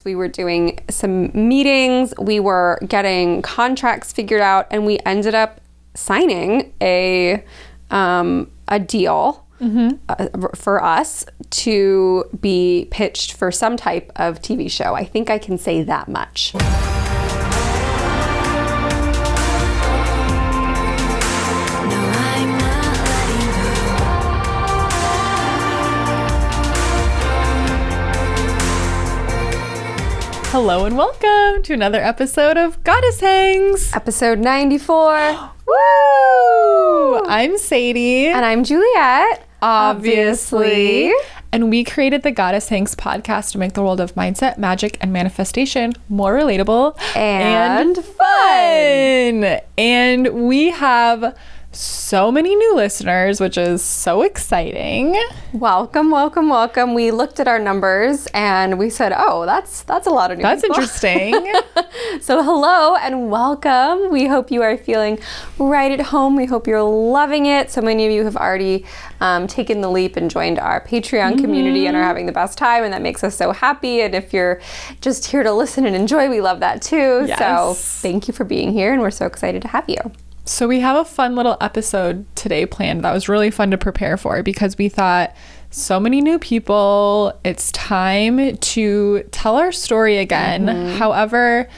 We were doing some meetings, we were getting contracts figured out, and we ended up signing a deal for us to be pitched for some type of TV show. I think I can say that much. Hello and welcome to another episode of Goddess Hangs. Episode 94. Woo! I'm Sadie. And I'm Juliet. Obviously. And we created the Goddess Hangs podcast to make the world of mindset, magic, and manifestation more relatable and fun. And we have so many new listeners, which is so exciting. Welcome, welcome, welcome. We looked at our numbers and we said, oh, that's a lot of new That's people. Interesting. So hello and welcome. We hope you are feeling right at home. We hope you're loving it. So many of you have already taken the leap and joined our Patreon community and are having the best time, and that makes us so happy. And if you're just here to listen and enjoy, we love that too. Yes. So thank you for being here, and we're so excited to have you. So we have a fun little episode today planned that was really fun to prepare for because we thought so many new people, it's time to tell our story again. However,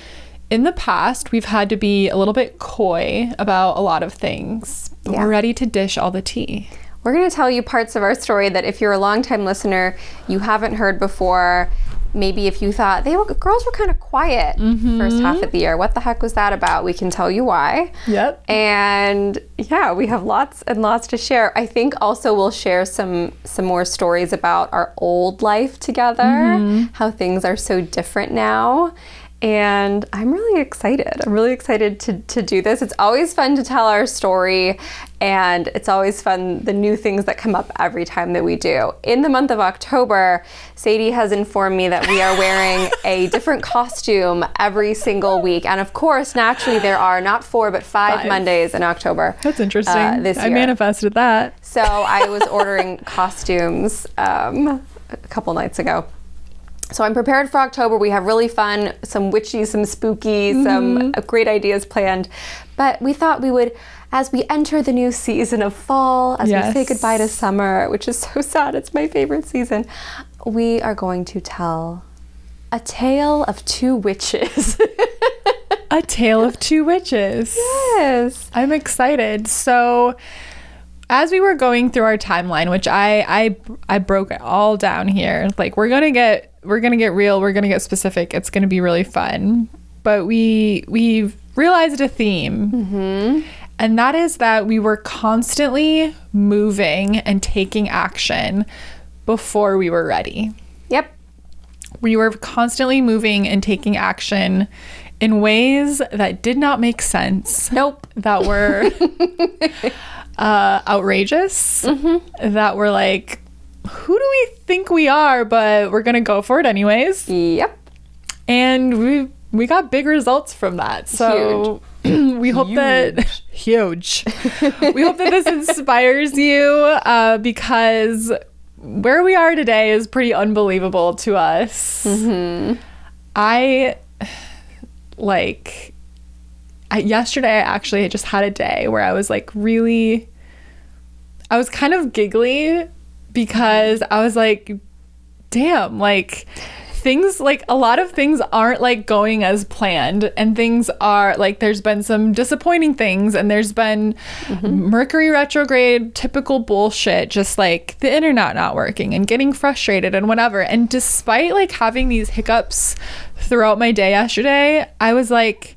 in the past, we've had to be a little bit coy about a lot of things, but we're ready to dish all the tea. We're going to tell you parts of our story that if you're a longtime listener, you haven't heard before. Maybe if you thought girls were kind of quiet first half of the year. What the heck was that about? We can tell you why. Yep. And yeah, we have lots and lots to share. I think also we'll share some more stories about our old life together, how things are so different now. And I'm really excited. I'm really excited to do this. It's always fun to tell our story, and it's always fun, the new things that come up every time that we do. In the month of October, Sadie has informed me that we are wearing a different costume every single week. And of course, naturally, there are not 4, but 5 Mondays in October. That's interesting. This year. I manifested that. So I was ordering costumes a couple nights ago. So I'm prepared for October. We have really fun, some witchy, some spooky, some great ideas planned. But we thought we would, as we enter the new season of fall, as we say goodbye to summer, which is so sad, it's my favorite season, we are going to tell a tale of 2 witches. A tale of 2 witches. Yes. I'm excited. So as we were going through our timeline, which I broke it all down here, like we're gonna get real, we're gonna get specific, it's gonna be really fun. But we realized a theme, and that is that we were constantly moving and taking action before we were ready. Yep. We were constantly moving and taking action in ways that did not make sense. Nope. That were outrageous, that were like, who do we think we are, but we're gonna go for it anyways. Yep. And we got big results from that. So we hope that huge. We hope that this inspires you, because where we are today is pretty unbelievable to us. Yesterday I actually just had a day where I was like I was kind of giggly because I was like, damn, like things, like a lot of things aren't like going as planned, and things are like, there's been some disappointing things, and there's been Mercury retrograde, typical bullshit, just like the internet not working and getting frustrated and whatever. And despite like having these hiccups throughout my day yesterday, I was like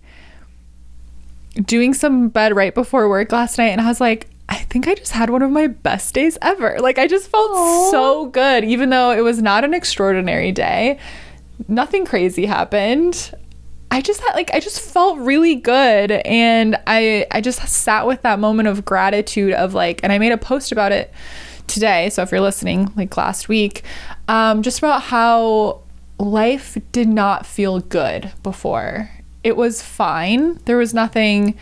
doing some bed right before work last night, and I was like, I think I just had one of my best days ever. Like I just felt so good, even though it was not an extraordinary day. Nothing crazy happened. I just felt really good, and I just sat with that moment of gratitude of like, and I made a post about it today. So if you're listening, like last week, just about how life did not feel good before. It was fine. There was nothing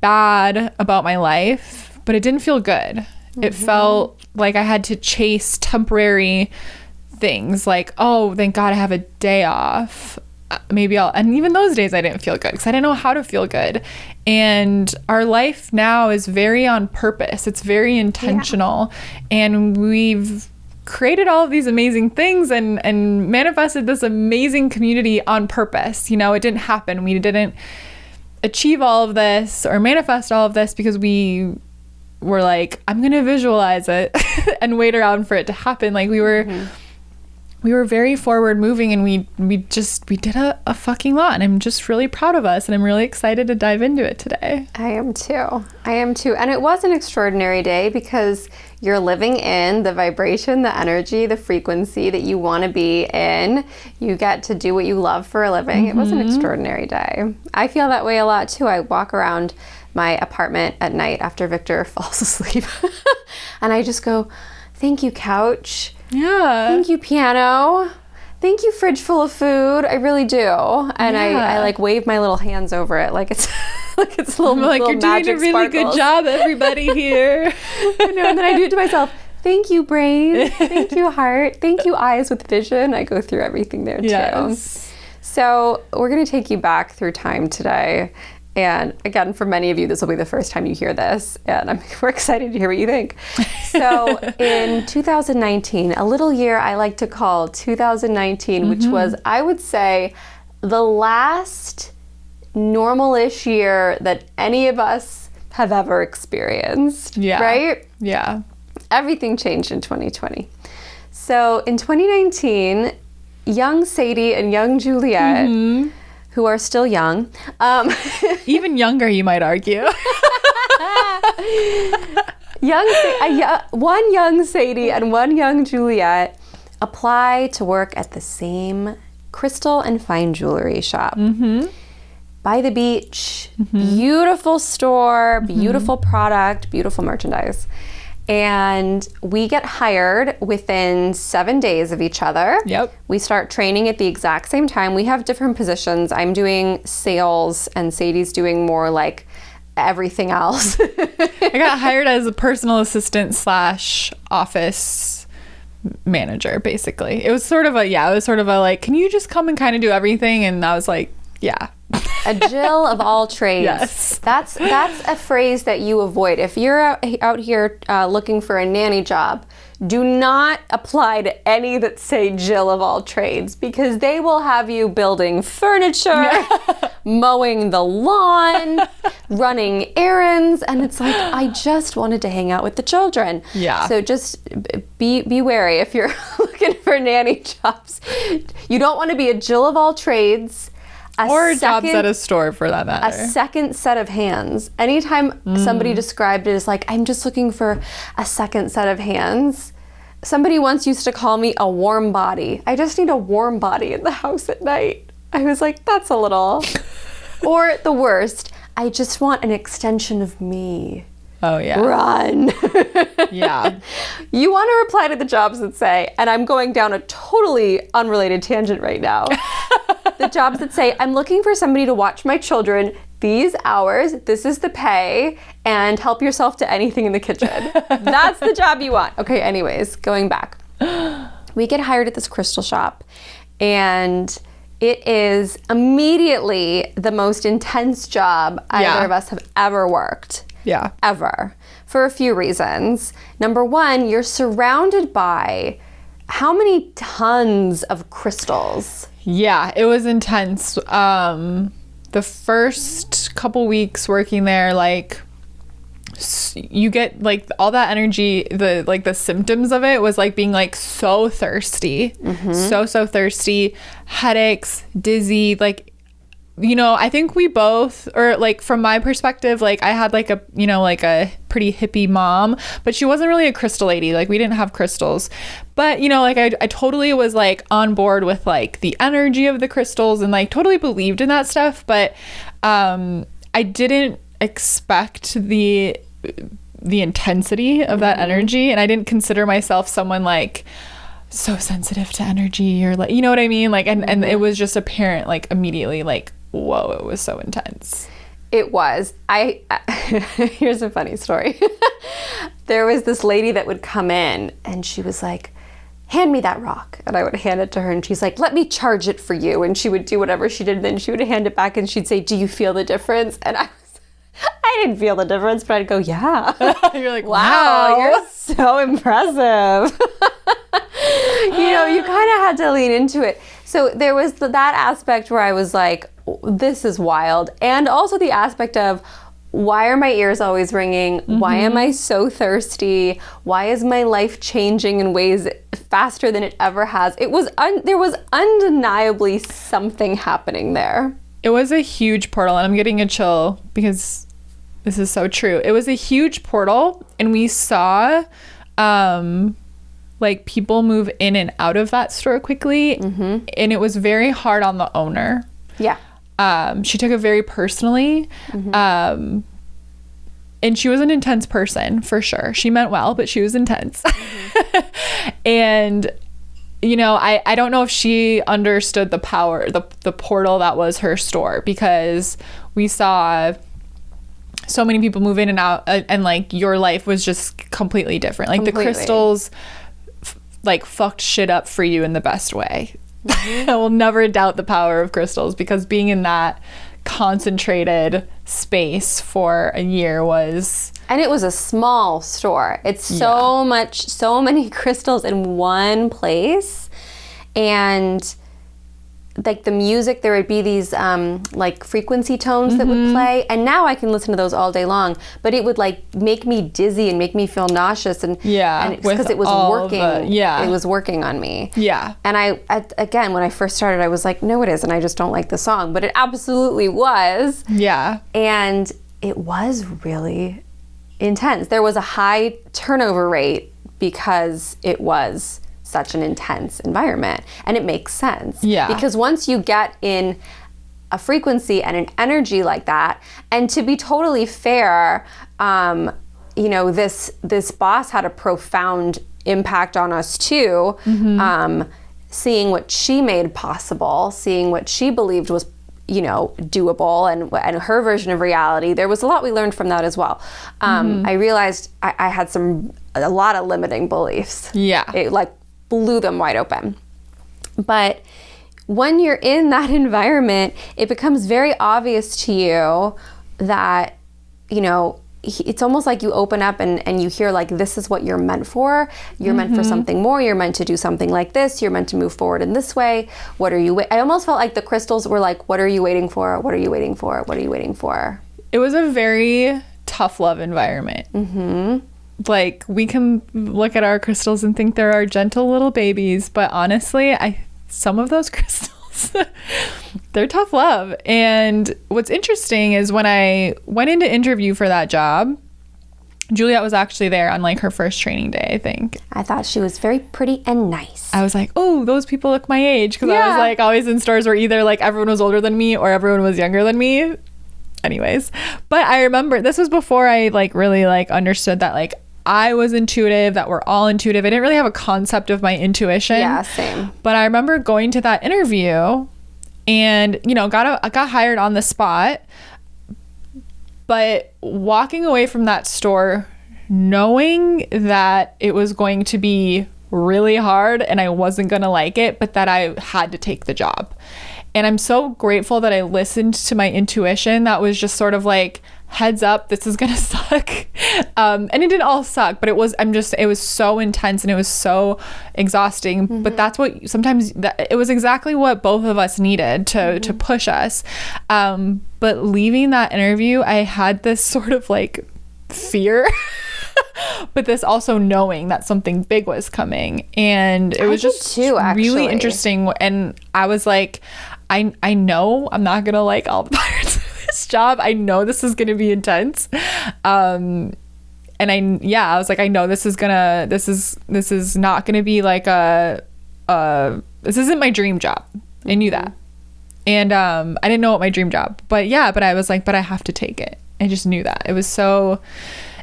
bad about my life, but it didn't feel good. It felt like I had to chase temporary things like, oh, thank God I have a day off. Maybe and even those days I didn't feel good because I didn't know how to feel good. And our life now is very on purpose. It's very intentional. And we've created all of these amazing things and manifested this amazing community on purpose. You know, it didn't happen. We didn't achieve all of this or manifest all of this because we were like, I'm going to visualize it and wait around for it to happen. Like we were very forward moving, and we did a fucking lot, and I'm just really proud of us, and I'm really excited to dive into it today. I am too. And it was an extraordinary day because you're living in the vibration, the energy, the frequency that you want to be in. You get to do what you love for a living. It was an extraordinary day. I feel that way a lot too. I walk around my apartment at night after Victor falls asleep and I just go, thank you, couch. Yeah. Thank you, piano. Thank you, fridge full of food. I really do. And I like wave my little hands over it like it's like it's little like little you're doing magic a really sparkles. good job, everybody here. I know, and then I do it to myself. Thank you, brain. Thank you, heart. Thank you, eyes with vision. I go through everything there too. So we're gonna take you back through time today. And again, for many of you, this will be the first time you hear this, and we're excited to hear what you think. So in 2019, a little year I like to call 2019, which was, I would say, the last normal-ish year that any of us have ever experienced, right? Yeah. Everything changed in 2020. So in 2019, young Sadie and young Juliet, who are still young. Even younger, you might argue. One young Sadie and one young Juliet apply to work at the same crystal and fine jewelry shop. By the beach, beautiful store, beautiful product, beautiful merchandise. And we get hired within 7 days of each other. Yep. We start training at the exact same time. We have different positions. I'm doing sales and Sadie's doing more like everything else. I got hired as a personal assistant / office manager, basically. It was sort of a like, can you just come and kind of do everything? And I was like, yeah. A Jill of all trades. Yes. That's a phrase that you avoid. If you're out here looking for a nanny job, do not apply to any that say Jill of all trades, because they will have you building furniture, mowing the lawn, running errands, and it's like, I just wanted to hang out with the children. Yeah. So just be wary if you're looking for nanny jobs. You don't want to be a Jill of all trades. Or jobs at a store, for that matter. A second set of hands. Anytime somebody described it as like, I'm just looking for a second set of hands. Somebody once used to call me a warm body. I just need a warm body in the house at night. I was like, that's a little. Or the worst, I just want an extension of me. Oh, yeah. Run. Yeah. You want to reply to the jobs that say, and I'm going down a totally unrelated tangent right now. The jobs that say, I'm looking for somebody to watch my children these hours, this is the pay, and help yourself to anything in the kitchen. That's the job you want. Okay, anyways, going back. We get hired at this crystal shop, and it is immediately the most intense job either of us have ever worked. Yeah. Ever. For a few reasons. Number one, you're surrounded by how many tons of crystals? Yeah, it was intense. The first couple weeks working there, like, you get like all that energy, the symptoms of it was like being like so thirsty, so thirsty, headaches, dizzy, like, you know, I think we both, or like from my perspective, like I had like a, you know, like a pretty hippie mom, but she wasn't really a crystal lady. Like we didn't have crystals, but you know, like I totally was like on board with like the energy of the crystals and like totally believed in that stuff. But I didn't expect the intensity of that energy. And I didn't consider myself someone like so sensitive to energy or like, you know what I mean? Like, and it was just apparent like immediately, like, whoa, it was so intense. It was. Here's a funny story. There was this lady that would come in and she was like, hand me that rock. And I would hand it to her and she's like, let me charge it for you. And she would do whatever she did. And then she would hand it back and she'd say, do you feel the difference? And I didn't feel the difference, but I'd go, yeah. You're like, wow, you're so impressive. You kind of had to lean into it. So there was that aspect where I was like, this is wild. And also the aspect of, why are my ears always ringing? Why am I so thirsty? Why is my life changing in ways faster than it ever has? There was undeniably something happening there. It was a huge portal, and I'm getting a chill because this is so true. It was a huge portal, and we saw like people move in and out of that store quickly, and it was very hard on the owner. Yeah. She took it very personally. And she was an intense person, for sure. She meant well, but she was intense. And, I don't know if she understood the power, the portal that was her store, because we saw so many people move in and out, and like your life was just completely different. Like the crystals like fucked shit up for you in the best way. I will never doubt the power of crystals, because being in that concentrated space for a year was... And it was a small store. It's so many crystals in one place. And like the music, there would be these like frequency tones that would play. And now I can listen to those all day long. But it would like make me dizzy and make me feel nauseous. And because it was working. It was working on me. Yeah. And again, when I first started, I was like, no, it isn't. I just don't like the song. But it absolutely was. Yeah. And it was really intense. There was a high turnover rate because it was such an intense environment, and it makes sense. Yeah. Because once you get in a frequency and an energy like that, and to be totally fair, this boss had a profound impact on us too. Seeing what she made possible, seeing what she believed was doable, and her version of reality. There was a lot we learned from that as well. I realized I had a lot of limiting beliefs. Yeah. It like blew them wide open. But when you're in that environment, it becomes very obvious to you that, it's almost like you open up and you hear like, this is what you're meant for. You're meant for something more. You're meant to do something like this. You're meant to move forward in this way. What are you I almost felt like the crystals were like, what are you waiting for? What are you waiting for? What are you waiting for? It was a very tough love environment. Like, we can look at our crystals and think they're our gentle little babies, but honestly, some of those crystals, they're tough love. And what's interesting is when I went into interview for that job, Juliet was actually there on like her first training day, I think. I thought she was very pretty and nice. I was like, oh, those people look my age, because I was like always in stores where either like everyone was older than me or everyone was younger than me. Anyways, but I remember this was before I like really like understood that like I was intuitive, that we're all intuitive. I didn't really have a concept of my intuition. Yeah, same. But I remember going to that interview and, got hired on the spot. But walking away from that store knowing that it was going to be really hard and I wasn't going to like it, but that I had to take the job. And I'm so grateful that I listened to my intuition. That was just sort of like, heads up, this is gonna suck. And it didn't all suck, but it was so intense and it was so exhausting. But that's what it was exactly what both of us needed to push us. But leaving that interview, I had this sort of like fear, but this also knowing that something big was coming. And it was just really interesting. And I was like, I know I'm not gonna like all the parts of this job. I know this is gonna be intense. And I was like, I know this is not gonna be like this isn't my dream job. I knew that. And I didn't know what my dream job, but I was like, but I have to take it. I just knew that. It was so,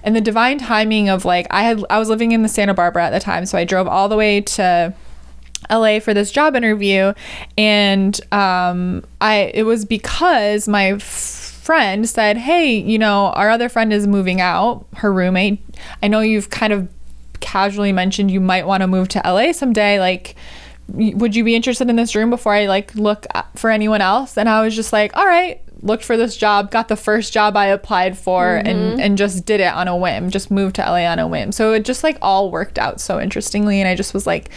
and the divine timing of like, I was living in the Santa Barbara at the time, so I drove all the way to LA for this job interview, and it was because my friend said, hey, our other friend is moving out, her roommate. I know you've kind of casually mentioned you might want to move to LA someday. Like, would you be interested in this room before I like look for anyone else? And I was just like, all right, looked for this job, got the first job I applied for, and just did it on a whim, just moved to LA on a whim. So it just like all worked out so interestingly. And I just was like,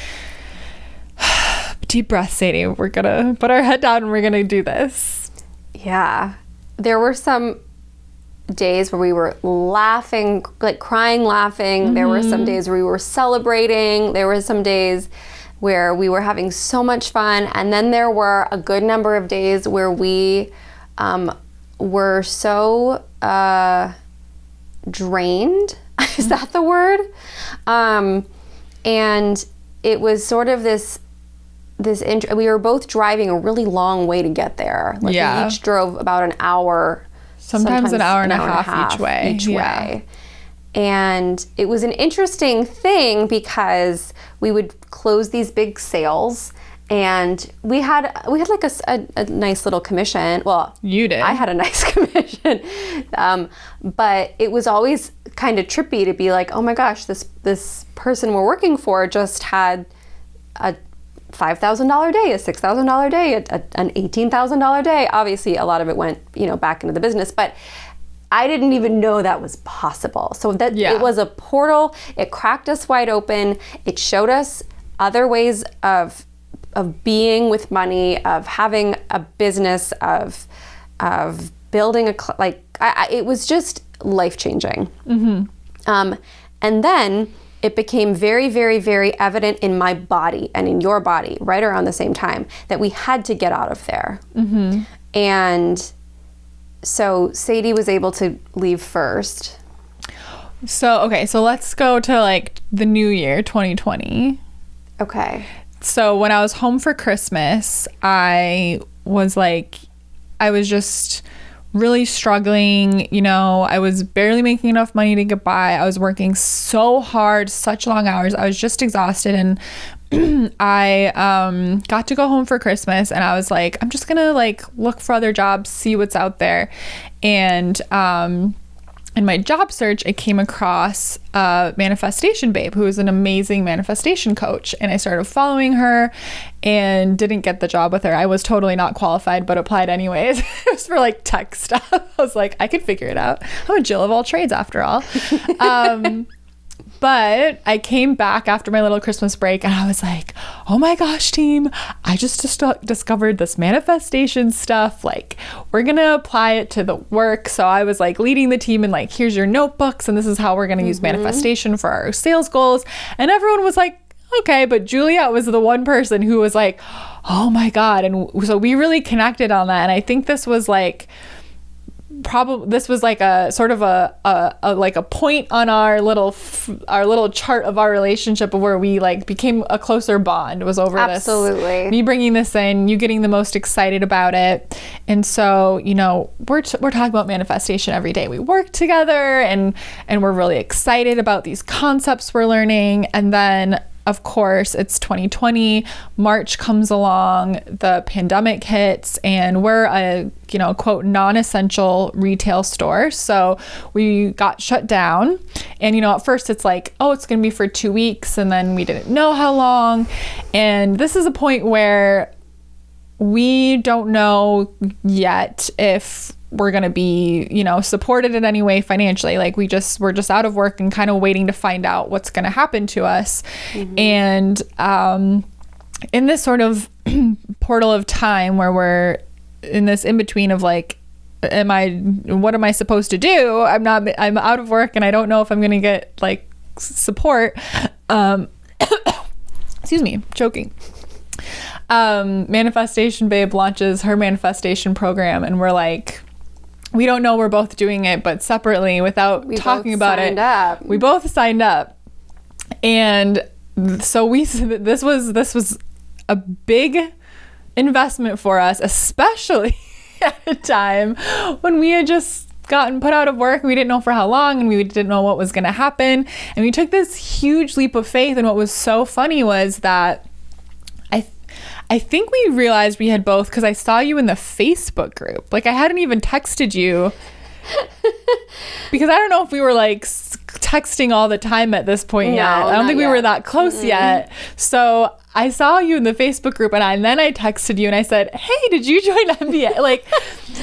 deep breath, Sadie, we're gonna put our head down and we're gonna do this. Yeah. There were some days where we were laughing, like crying, laughing. There were some days where we were celebrating. There were some days where we were having so much fun. And then there were a good number of days where we were so drained. Is that the word? And it was sort of we were both driving a really long way to get there. Like we each drove about an hour. Sometimes an hour and a half each way. And it was an interesting thing because we would close these big sales, and we had like a nice little commission. Well, you did. I had a nice commission, but it was always kind of trippy to be like, oh my gosh, this person we're working for just had a $5,000 day, a $6,000 day, an $18,000 day. Obviously, a lot of it went, back into the business, but I didn't even know that was possible. So that it was a portal. It cracked us wide open. It showed us other ways of being with money, of having a business, of building it was just life-changing. And then it became very, very, very evident in my body and in your body right around the same time that we had to get out of there. And so Sadie was able to leave first. So let's go to like the new year, 2020. Okay. So when I was home for Christmas, I was just really struggling. I was barely making enough money to get by. I was working so hard, such long hours. I was just exhausted, and I got to go home for Christmas, and I was like, I'm just gonna like look for other jobs, see what's out there. And in my job search, I came across Manifestation Babe, who is an amazing manifestation coach. And I started following her and didn't get the job with her. I was totally not qualified, but applied anyways. It was for like tech stuff. I was like, I could figure it out. I'm a Jill of all trades after all. But I came back after my little Christmas break and I was like, oh my gosh, team, I just discovered this manifestation stuff. Like, we're going to apply it to the work. So I was like leading the team and like, here's your notebooks and this is how we're going to use manifestation for our sales goals. And everyone was like, okay. But Juliet was the one person who was like, oh my God. And so we really connected on that. And I think this was like, this was like a sort of a point on our little chart of our relationship of where we like became a closer bond. Was over Absolutely. Me bringing this in, you getting the most excited about it. And so we're talking about manifestation every day. We work together and we're really excited about these concepts we're learning. And then of course, it's 2020. March comes along, the pandemic hits, and we're a, quote, non-essential retail store. So we got shut down. And, at first it's like, oh, it's going to be for 2 weeks. And then we didn't know how long. And this is a point where we don't know yet if we're going to be, supported in any way financially. Like we're just out of work and kind of waiting to find out what's going to happen to us. And in this sort of portal of time where we're in this in between of like, what am I supposed to do? I'm out of work and I don't know if I'm going to get like support. Excuse me, choking. Manifestation Babe launches her manifestation program and we're like, we don't know we're both doing it, but separately without talking about it. We both signed up. And so this was a big investment for us, especially at a time when we had just gotten put out of work. We didn't know for how long and we didn't know what was going to happen. And we took this huge leap of faith. And what was so funny was that I think we realized we had both, because I saw you in the Facebook group. Like I hadn't even texted you Because I don't know if we were like texting all the time at this point yet. I don't think we were that close yet. So I saw you in the Facebook group, and then I texted you and I said, hey, did you join MBA? Like,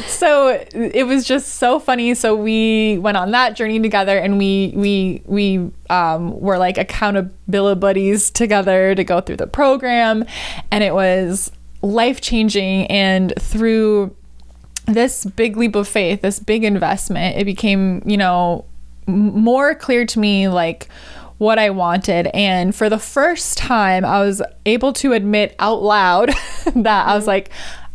so it was just so funny. So we went on that journey together, and we were like accountability buddies together to go through the program, and it was life-changing. And through this big leap of faith, this big investment, it became, you know, more clear to me like what I wanted. And for the first time, I was able to admit out loud that I was like,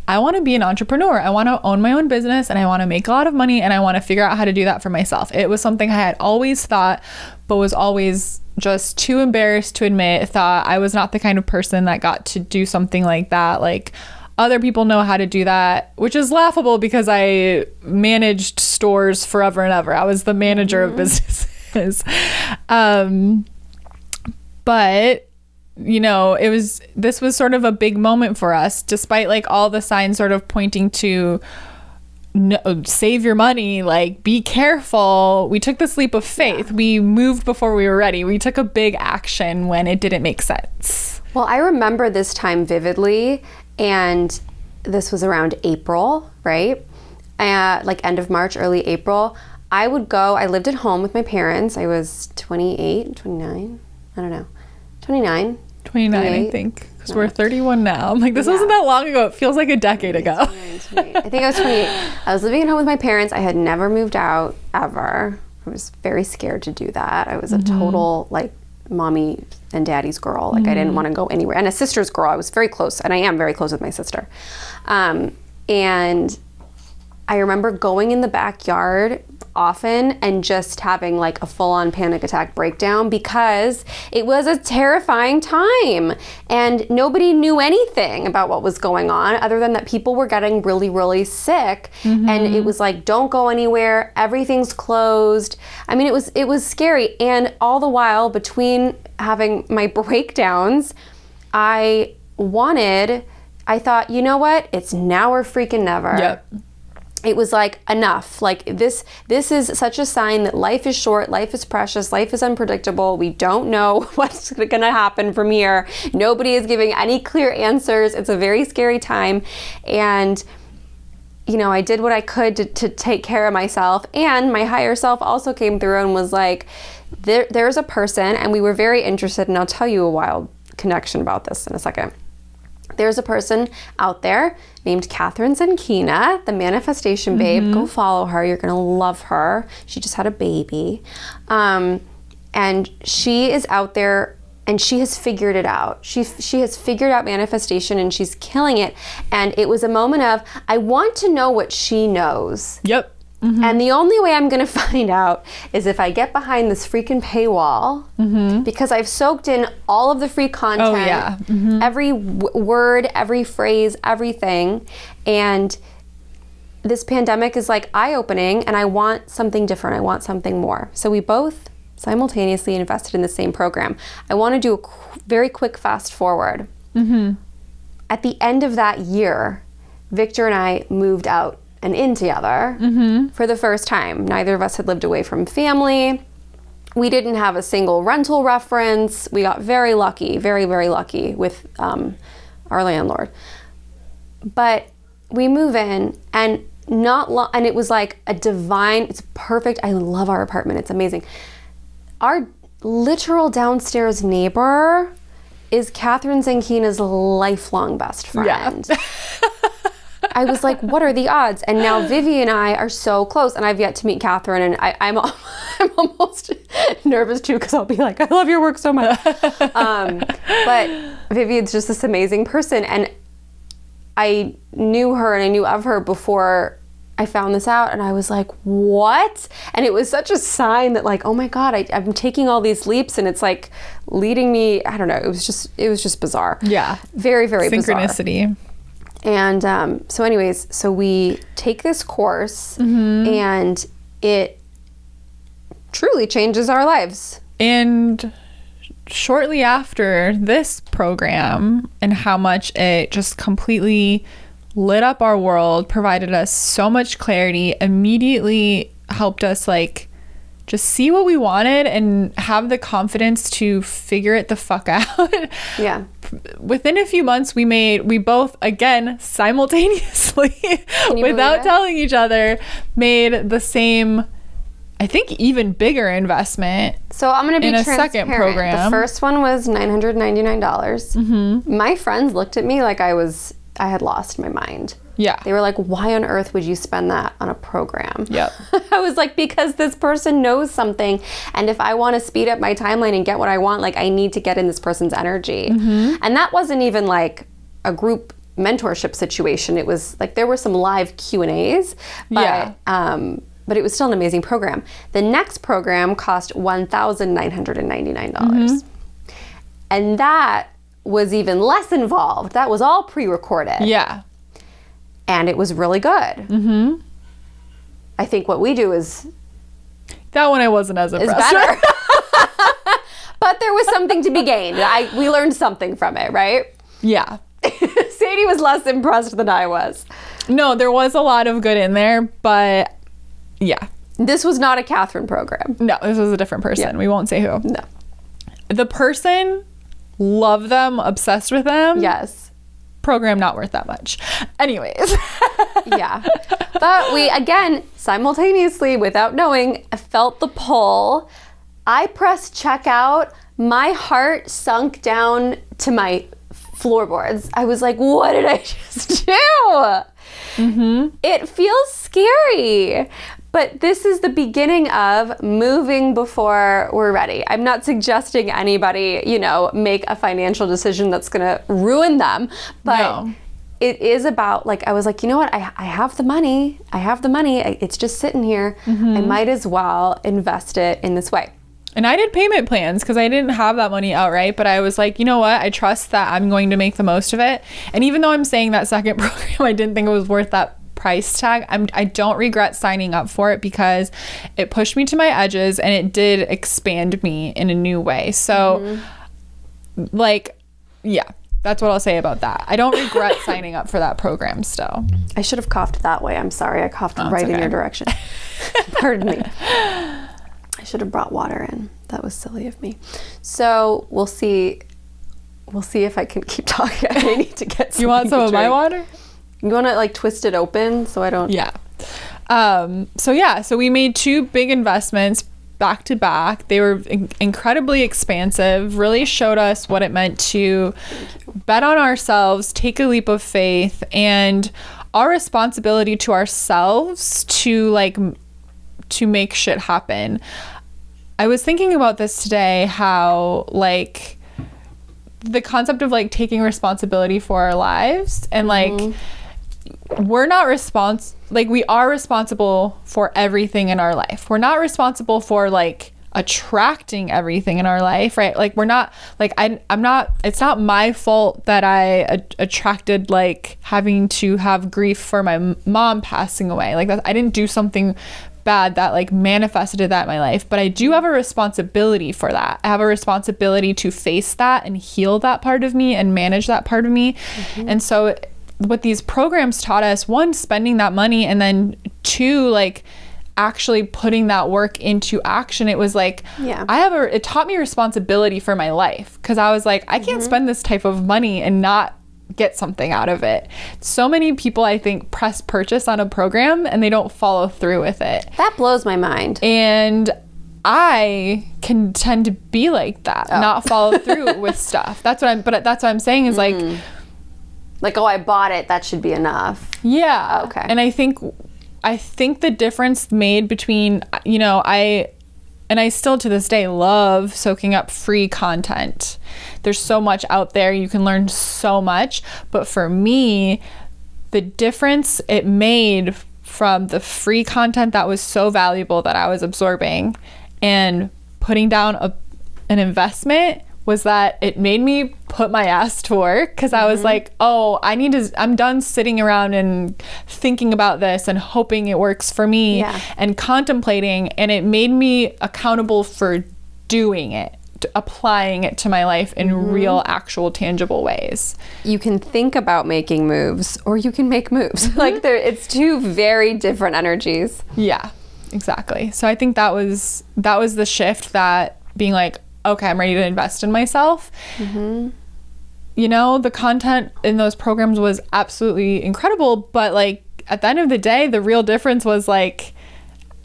I want to be an entrepreneur. I want to own my own business, and I want to make a lot of money, and I want to figure out how to do that for myself. It was something I had always thought, but was always just too embarrassed to admit. Thought I was not the kind of person that got to do something like that. Like, other people know how to do that, which is laughable because I managed stores forever and ever. I was the manager of businesses. But, you know, this was sort of a big moment for us, despite like all the signs sort of pointing to no, save your money, like be careful. We took this leap of faith. Yeah. We moved before we were ready. We took a big action when it didn't make sense. Well, I remember this time vividly. And this was around April, right? Like end of March, early April. I lived at home with my parents. I was 28, 29, I don't know, 29. 29, I think, because we're 31 now. I'm like, this wasn't that long ago. It feels like a decade ago. 28. I think I was 28. I was living at home with my parents. I had never moved out, ever. I was very scared to do that. I was a total, like, mommy and daddy's girl. Like, I didn't want to go anywhere. And a sister's girl. I was very close, and I am very close with my sister. And I remember going in the backyard often and just having like a full-on panic attack breakdown because it was a terrifying time and nobody knew anything about what was going on other than that people were getting really, really sick. And it was like, don't go anywhere, everything's closed. I mean, it was scary. And all the while between having my breakdowns, I thought, you know what? It's now or freaking never. Yep. It was like, enough. Like, this is such a sign that life is short, life is precious, life is unpredictable. We don't know what's gonna happen from here. Nobody is giving any clear answers. It's a very scary time. And, you know, I did what I could to take care of myself. And my higher self also came through and was like, there's a person, and we were very interested, and I'll tell you a wild connection about this in a second. There's a person out there named Catherine Zenkina, the manifestation babe. Go follow her. You're going to love her. She just had a baby. And she is out there, and she has figured it out. She has figured out manifestation, and she's killing it. And it was a moment of, I want to know what she knows. Yep. And the only way I'm going to find out is if I get behind this freaking paywall, because I've soaked in all of the free content, oh, yeah. every word, every phrase, everything. And this pandemic is like eye-opening, and I want something different. I want something more. So we both simultaneously invested in the same program. I want to do a very quick fast forward. At the end of that year, Victor and I moved out and in together for the first time. Neither of us had lived away from family. We didn't have a single rental reference. We got very lucky, very, very lucky with our landlord. But we move in, and and it was like a divine, it's perfect. I love our apartment. It's amazing. Our literal downstairs neighbor is Catherine Zenkina's lifelong best friend. Yeah. I was like, what are the odds? And now Vivi and I are so close, and I've yet to meet Catherine, and I'm almost nervous too, because I'll be like, I love your work so much. But Vivi is just this amazing person, and I knew her and I knew of her before I found this out, and I was like, what? And it was such a sign that, like, oh my God, I'm taking all these leaps, and it's like leading me, I don't know, it was just bizarre. Yeah. Very, very synchronicity. Bizarre. And so we take this course, and it truly changes our lives. And shortly after this program, and how much it just completely lit up our world, provided us so much clarity, immediately helped us like just see what we wanted and have the confidence to figure it the fuck out. Yeah. Within a few months, we both, again, simultaneously, without telling each other, made the same, I think, even bigger investment. So I'm going to be in a transparent. second program. The first one was $999. My friends looked at me like I had lost my mind. Yeah. They were like, why on earth would you spend that on a program? Yep. I was like, because this person knows something. And if I want to speed up my timeline and get what I want, like I need to get in this person's energy. And that wasn't even like a group mentorship situation. It was like, there were some live Q&As, but, but it was still an amazing program. The next program cost $1,999. And that was even less involved. That was all pre-recorded. Yeah. And it was really good. I think what we do is... That one I wasn't as impressed. Is better. But there was something to be gained. We learned something from it, right? Yeah. Sadie was less impressed than I was. No, there was a lot of good in there, but yeah. This was not a Catherine program. No, this was a different person. Yeah. We won't say who. No. The person, love them, obsessed with them. Yes. Program not worth that much. Anyways. Yeah. But we, again, simultaneously, without knowing, felt the pull. I pressed checkout. My heart sunk down to my floorboards. I was like, what did I just do? It feels scary. But this is the beginning of moving before we're ready. I'm not suggesting anybody, make a financial decision that's going to ruin them. But it is about, like, I was like, you know what? I have the money. It's just sitting here. I might as well invest it in this way. And I did payment plans because I didn't have that money outright, but I was like, you know what? I trust that I'm going to make the most of it. And even though I'm saying that second program, I didn't think it was worth that price tag. I don't regret signing up for it because it pushed me to my edges and it did expand me in a new way. So like, yeah, that's what I'll say about that. I don't regret signing up for that program still. I should have coughed that way. I'm sorry. I coughed right in your direction. Pardon me. I should have brought water in. That was silly of me. So we'll see if I can keep talking. I need to get some. You want some of my water? You want to like twist it open so I don't... Yeah. So we made 2 big investments back to back. They were incredibly expansive, really showed us what it meant to bet on ourselves, take a leap of faith, and our responsibility to ourselves to make shit happen. I was thinking about this today, how like the concept of like taking responsibility for our lives and like we are responsible for everything in our life. We're not responsible for like attracting everything in our life, right? Like we're not like it's not my fault that I attracted like having to have grief for my mom passing away. Like that, I didn't do something bad that like manifested that in my life, but I do have a responsibility for that. I have a responsibility to face that and heal that part of me and manage that part of me. And so what these programs taught us, 1, spending that money, and then 2, like actually putting that work into action. It was like, it taught me responsibility for my life, because I was like, I can't spend this type of money and not get something out of it. So many people, I think, press purchase on a program and they don't follow through with it. That blows my mind. And I can tend to be like that, not follow through with stuff. That's what I'm saying is like, oh, I bought it, that should be enough. Yeah. Okay. And I think the difference made between, I still to this day love soaking up free content. There's so much out there. You can learn so much. But for me, the difference it made from the free content that was so valuable that I was absorbing and putting down an investment was that it made me put my ass to work, because I was like, oh, I'm done sitting around and thinking about this and hoping it works for me and contemplating, and it made me accountable for doing it, applying it to my life in real, actual, tangible ways. You can think about making moves or you can make moves. Like it's 2 very different energies. Yeah. exactly. So I think that was the shift, that being like, okay, I'm ready to invest in myself. You know, the content in those programs was absolutely incredible, but like at the end of the day, the real difference was like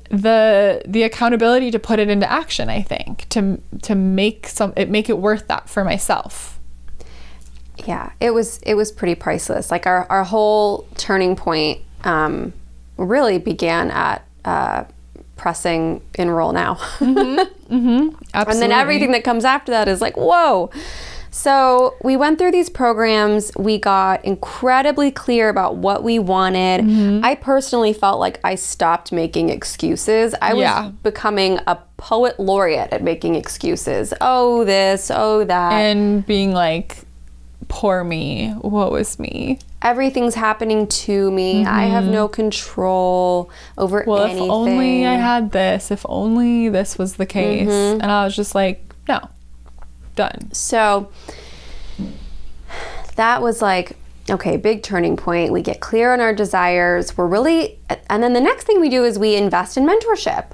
the accountability to put it into action, I think, to make it worth that for myself. Yeah, it was pretty priceless. Like our whole turning point really began at pressing enroll now. Absolutely. And then everything that comes after that is like, whoa. So we went through these programs. We got incredibly clear about what we wanted. I personally felt like I stopped making excuses. I was becoming a poet laureate at making excuses. Oh, this, oh, that. And being like, poor me, woe is me. Everything's happening to me. I have no control over anything. If only I had this. If only this was the case. And I was just like, no. Done. So that was like, okay, big turning point. We get clear on our desires. And then the next thing we do is we invest in mentorship.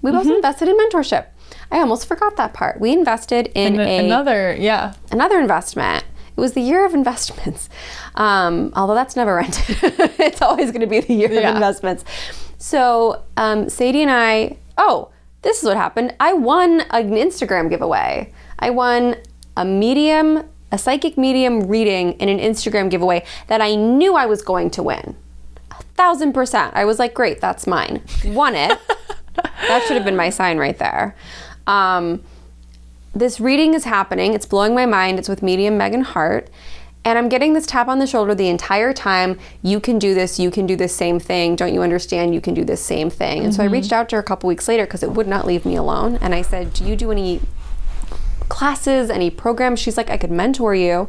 We both invested in mentorship. I almost forgot that part. We invested in another investment. It was the year of investments. Although that's never ended. It's always going to be the year of investments. So Sadie and I, this is what happened. I won an Instagram giveaway. I won a psychic medium reading in an Instagram giveaway that I knew I was going to win. 1,000%. I was like, great, that's mine. Won it. That should have been my sign right there. This reading is happening. It's blowing my mind. It's with medium Megan Hart. And I'm getting this tap on the shoulder the entire time. You can do this. You can do the same thing. Don't you understand? You can do the same thing. And so I reached out to her a couple weeks later because it would not leave me alone. And I said, do you do any classes, any programs? She's like, I could mentor you.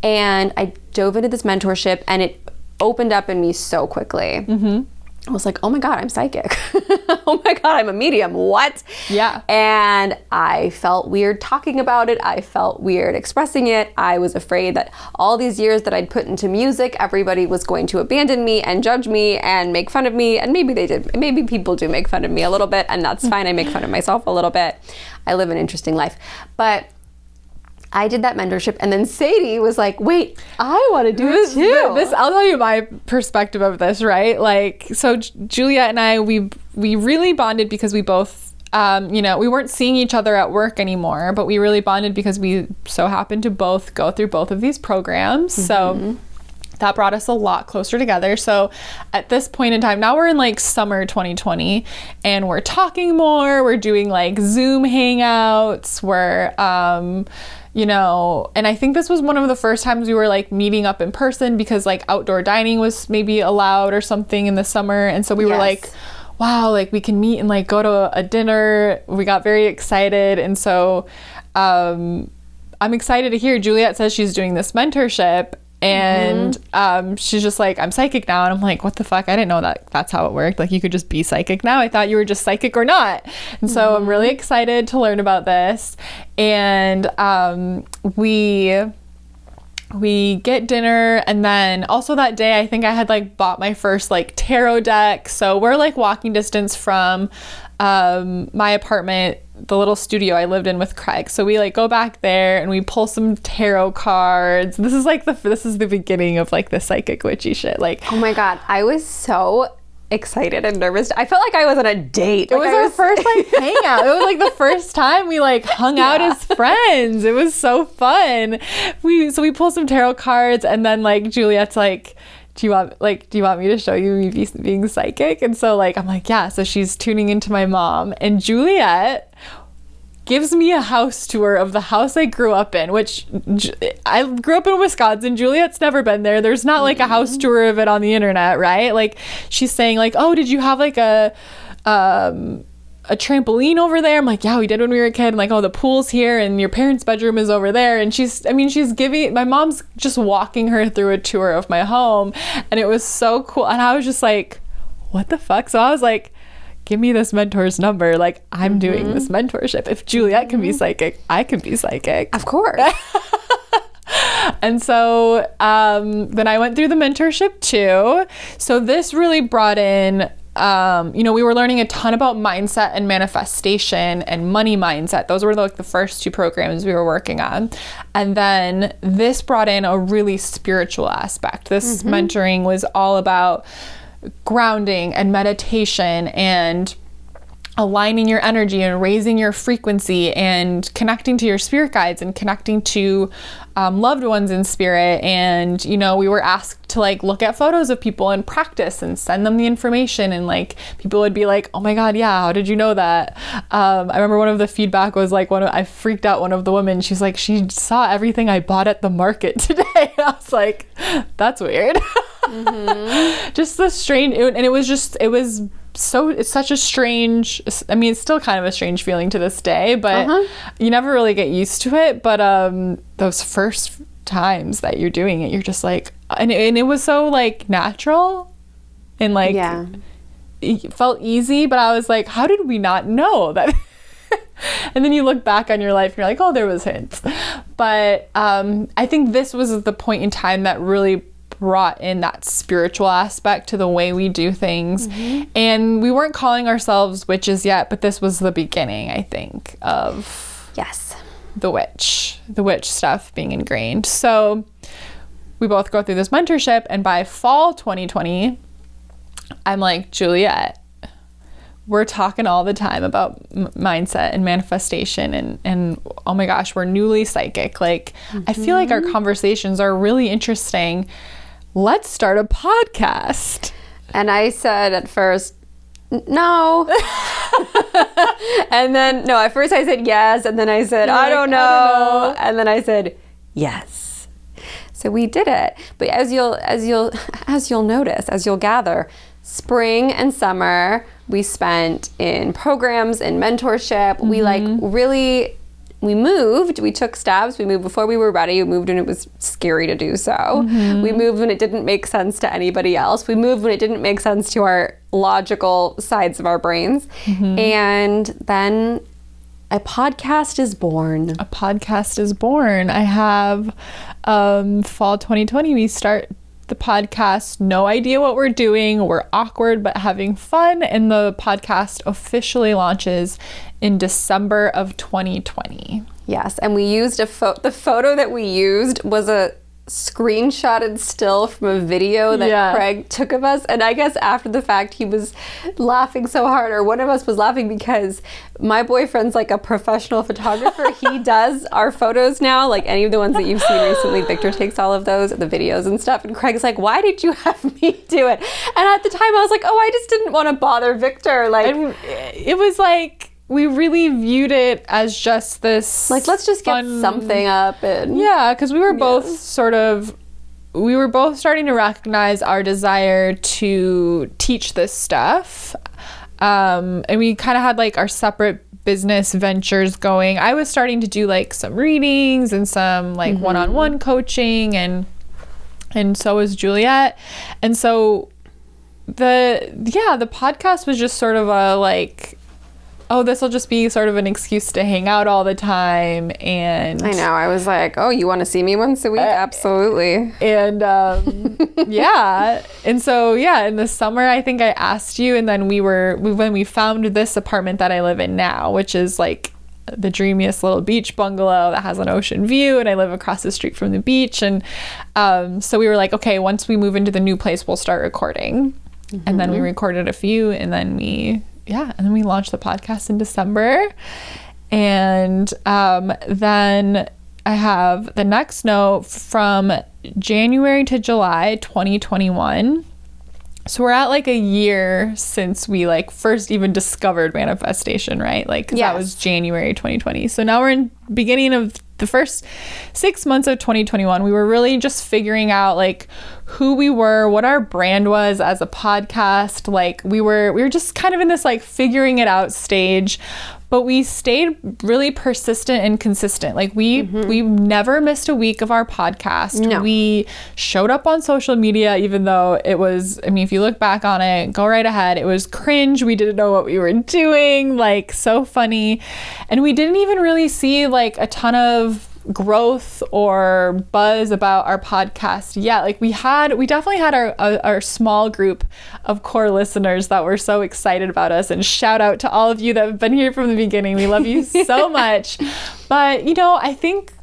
And I dove into this mentorship and it opened up in me so quickly. I was like, oh my God, I'm psychic. Oh my God, I'm a medium. What? Yeah. And I felt weird talking about it. I felt weird expressing it. I was afraid that all these years that I'd put into music, everybody was going to abandon me and judge me and make fun of me. And maybe they did. Maybe people do make fun of me a little bit, and that's fine. I make fun of myself a little bit. I live an interesting life. But I did that mentorship, and then Sadie was like, wait, I want to do it too. I'll tell you my perspective of this, right? Like, so Juliet and I, we really bonded because we both, we weren't seeing each other at work anymore, but we really bonded because we so happened to both go through both of these programs. So that brought us a lot closer together. So at this point in time, now we're in like summer 2020 and we're talking more, we're doing like Zoom hangouts, we're, and I think this was one of the first times we were like meeting up in person because like outdoor dining was maybe allowed or something in the summer. And so we were like, wow, like we can meet and like go to a dinner. We got very excited. And so I'm excited to hear Juliet says she's doing this mentorship. And she's just like, I'm psychic now. And I'm like, what the fuck? I didn't know that that's how it worked. Like, you could just be psychic now. I thought you were just psychic or not. And so I'm really excited to learn about this. And we get dinner. And then also that day, I think I had like bought my first like tarot deck. So we're like walking distance from my apartment, the little studio I lived in with Craig. So we like go back there and we pull some tarot cards. This is the beginning of like the psychic witchy shit. Like, oh my God, I was so excited and nervous. I felt like I was on a date. It was our first like hangout. It was like the first time we like hung out as friends. It was so fun. We pull some tarot cards and then like Juliet's like, do you want me to show you me being psychic? And so like I'm like, yeah. So she's tuning into my mom, and Juliet gives me a house tour of the house I grew up in, which I grew up in Wisconsin. Juliet's never been there. There's not like a house tour of it on the internet, right? Like she's saying like, oh, did you have like a trampoline over there? I'm like, yeah, we did when we were a kid. And like, oh, the pool's here and your parents' bedroom is over there. And my mom's just walking her through a tour of my home, and it was so cool. And I was just like, what the fuck? So I was like, give me this mentor's number. Like, I'm doing this mentorship. If Juliet can be psychic, I can be psychic. Of course. And so then I went through the mentorship too. So this really brought in we were learning a ton about mindset and manifestation and money mindset. Those were like the first 2 programs we were working on. And then this brought in a really spiritual aspect. This mentoring was all about grounding and meditation and aligning your energy and raising your frequency and connecting to your spirit guides and connecting to loved ones in spirit. And, we were asked to like look at photos of people and practice and send them the information. And like people would be like, oh my God, yeah, how did you know that? I remember one of the feedback was like, I freaked out one of the women. She's like, she saw everything I bought at the market today. And I was like, that's weird. Just the strange, and it's such a strange, it's still kind of a strange feeling to this day, but you never really get used to it. But those first times that you're doing it, you're just like, and it was so like natural and like, it felt easy, but I was like, how did we not know that? And then you look back on your life and you're like, oh, there was hints. But I think this was the point in time that really brought in that spiritual aspect to the way we do things. And we weren't calling ourselves witches yet, but this was the beginning, I think, of the witch stuff being ingrained. So we both go through this mentorship, and by fall 2020, I'm like, Juliet, we're talking all the time about mindset and manifestation and oh my gosh, we're newly psychic. Like, I feel like our conversations are really interesting. Let's start a podcast. And I said at first, no. And then, no, at first I said yes. And then I said, I don't know. And then I said, yes. So we did it. But as you'll notice, as you'll gather, spring and summer, we spent in programs and mentorship. We moved, we took steps, we moved before we were ready, we moved when it was scary to do so. We moved when it didn't make sense to anybody else. We moved when it didn't make sense to our logical sides of our brains. And then a podcast is born. I have fall 2020, we start the podcast, no idea what we're doing, we're awkward but having fun, and the podcast officially launches in December of 2020. Yes, and we used the photo that we used was a screenshotted still from a video that Craig took of us, and I guess after the fact he was laughing so hard, or one of us was laughing, because my boyfriend's like a professional photographer. He does our photos now, like any of the ones that you've seen recently. Victor takes all of those, the videos and stuff, and Craig's like, why did you have me do it? And at the time I was like, oh, I just didn't want to bother Victor. Like, and it was like, we really viewed it as just this, like, let's just get something up. And because we were both we were both starting to recognize our desire to teach this stuff, and we kind of had like our separate business ventures going. I was starting to do like some readings and some like one-on-one coaching, and so was Juliet. And so the podcast was just sort of a like, oh, this will just be sort of an excuse to hang out all the time. And I know, I was like, oh, you want to see me once a week? Absolutely. And and so in the summer I think I asked you, and then when we found this apartment that I live in now, which is like the dreamiest little beach bungalow that has an ocean view, and I live across the street from the beach, and so we were like, okay, once we move into the new place we'll start recording. And then we recorded a few, and then we launched the podcast in December. And then I have the next note from January to July 2021. So we're at like a year since we like first even discovered manifestation, right? Like, 'cause that was January 2020. So now we're in beginning of the first 6 months of 2021. We were really just figuring out like who we were, what our brand was as a podcast. Like we were just kind of in this like figuring it out stage, but we stayed really persistent and consistent. Like we never missed a week of our podcast. No. We showed up on social media, even though it was, I mean, if you look back on it, go right ahead. It was cringe. We didn't know what we were doing, like so funny. And we didn't even really see like a ton of growth or buzz about our podcast yet. Like we definitely had our small group of core listeners that were so excited about us, and shout out to all of you that have been here from the beginning. We love you so much. But I think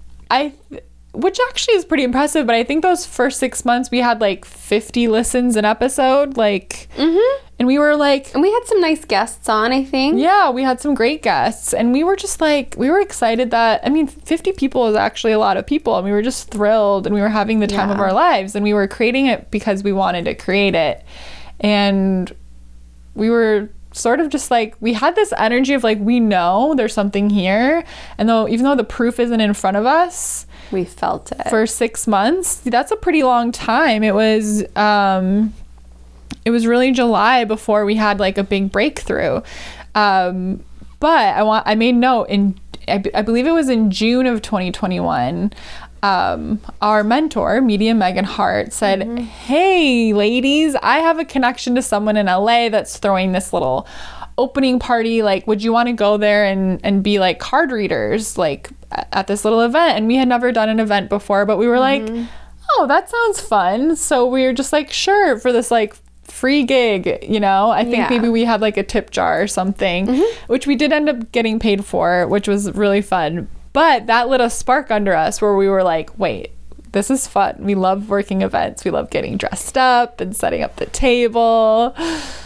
which actually is pretty impressive, but I think those first 6 months we had like 50 listens an episode, like, and we were like, and we had some nice guests on, I think. Yeah, we had some great guests, and we were just like, we were excited that, 50 people is actually a lot of people, and we were just thrilled, and we were having the time of our lives, and we were creating it because we wanted to create it. And we were sort of just like, we had this energy of like, we know there's something here, and even though the proof isn't in front of us, we felt it for 6 months. That's a pretty long time. It was really July before we had like a big breakthrough. But I made note I believe it was in June of 2021. Our mentor, Media Megan Hart, said, "Hey ladies, I have a connection to someone in LA that's throwing this little opening party. Like, would you want to go there and be like card readers, like at this little event?" And we had never done an event before, but we were like, oh, that sounds fun. So we were just like, sure, for this like free gig, I think maybe we had like a tip jar or something, which we did end up getting paid for, which was really fun. But that lit a spark under us where we were like, wait, this is fun. We love working events. We love getting dressed up and setting up the table.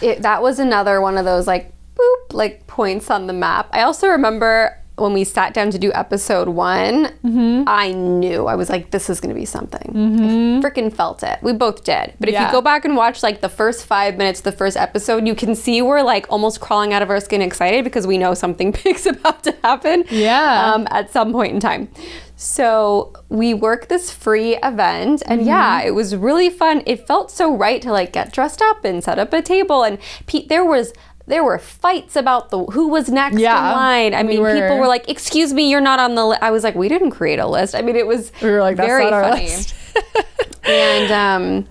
That was another one of those like boop, like points on the map. I also remember when we sat down to do episode 1, I knew, I was like, this is going to be something. I freaking felt it. We both did. But if you go back and watch like the first 5 minutes of the first episode, you can see we're like almost crawling out of our skin excited because we know something big's about to happen at some point in time. So we worked this free event, and it was really fun. It felt so right to like get dressed up and set up a table, and there were fights about who was next in line. I mean, people were like, "Excuse me, you're not on the list." I was like, "We didn't create a list." I mean, it was we were like, "That's very not our funny. list." And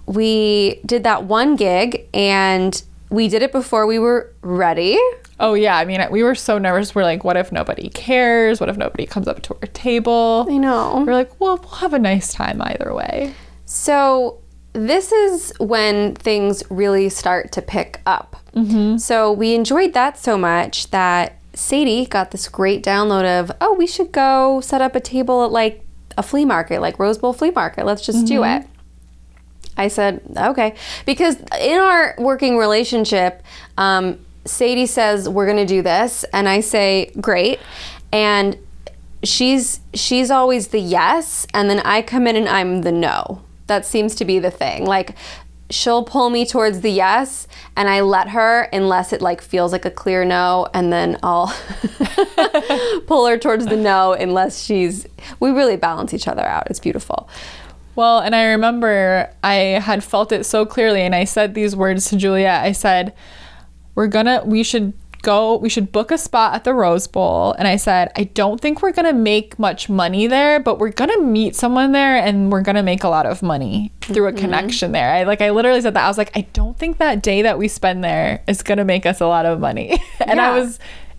we did that one gig, and we did it before we were ready. Oh yeah, I mean, we were so nervous. We're like, what if nobody cares? What if nobody comes up to our table? I know. We're like, well, we'll have a nice time either way. So this is when things really start to pick up. So we enjoyed that so much that Sadie got this great download of, oh, we should go set up a table at like a flea market, like Rose Bowl Flea Market. Let's just do it. I said, okay. Because in our working relationship, Sadie says, we're going to do this. And I say, great. And she's always the yes. And then I come in and I'm the no. That seems to be the thing. Like, she'll pull me towards the yes, and I let her unless it like feels like a clear no, and then I'll pull her towards the no unless we really balance each other out. It's beautiful. Well, and I remember I had felt it so clearly, and I said these words to Juliet. I said, we should book a spot at the Rose Bowl. And I said, I don't think we're going to make much money there, but we're going to meet someone there and we're going to make a lot of money through a connection there. I literally said that. I was like, I don't think that day that we spend there is going to make us a lot of money. And I was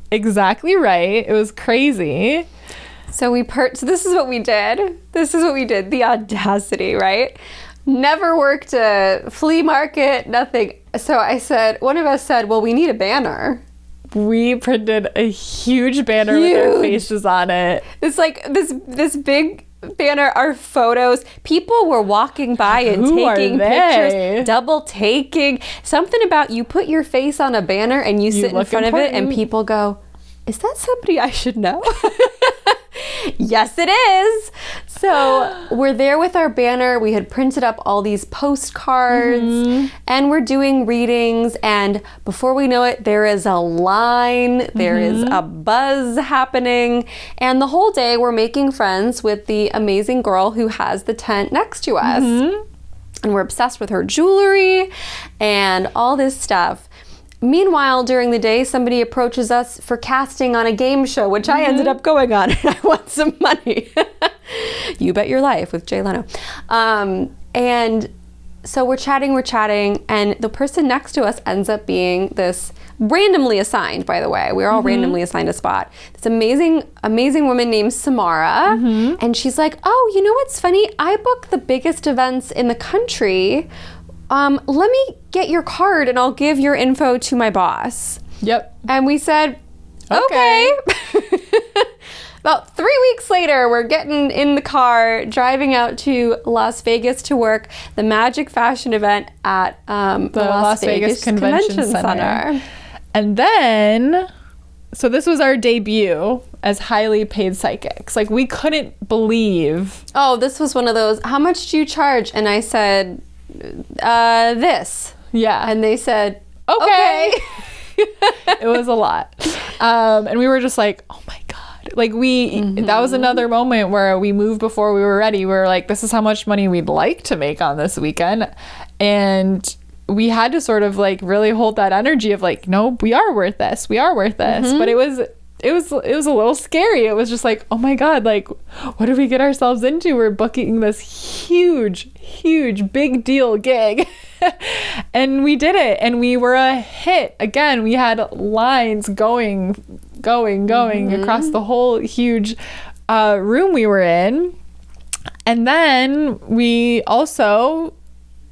exactly right. It was crazy. So this is what we did. The audacity, right? Never worked a flea market, nothing. So one of us said, well, we need a banner. We printed a huge banner with our faces on it. It's like this big banner, our photos. People were walking by and taking pictures, double taking. Something about you put your face on a banner and you sit in front of it and people go, is that somebody I should know? Yes, it is. So we're there with our banner. We had printed up all these postcards and we're doing readings. And before we know it, there is a line, there is a buzz happening. And the whole day we're making friends with the amazing girl who has the tent next to us. And we're obsessed with her jewelry and all this stuff. Meanwhile, during the day, somebody approaches us for casting on a game show, which I ended up going on, and I won some money. You Bet Your Life with Jay Leno. And so we're chatting, and the person next to us ends up being this randomly assigned, by the way. We're all randomly assigned a spot. This amazing woman named Samara. And she's like, oh, you know what's funny? I book the biggest events in the country. Let me get your card and I'll give your info to my boss. Yep. And we said, okay. About 3 weeks later, we're getting in the car, driving out to Las Vegas to work the Magic Fashion event at the Las Vegas Convention Center. And then, so this was our debut as highly paid psychics. Like, we couldn't believe. Oh, this was one of those, how much do you charge? And I said, this. Yeah. And they said, okay. It was a lot. And we were just like, oh my God. Like that was another moment where we moved before we were ready. We were like, this is how much money we'd like to make on this weekend. And we had to sort of like really hold that energy of like, no, we are worth this. We are worth this. But it was a little scary. It was just like, oh my God, like, what did we get ourselves into? We're booking this huge big deal gig. And we did it, and we were a hit. Again, we had lines going across the whole huge room we were in. And then we also,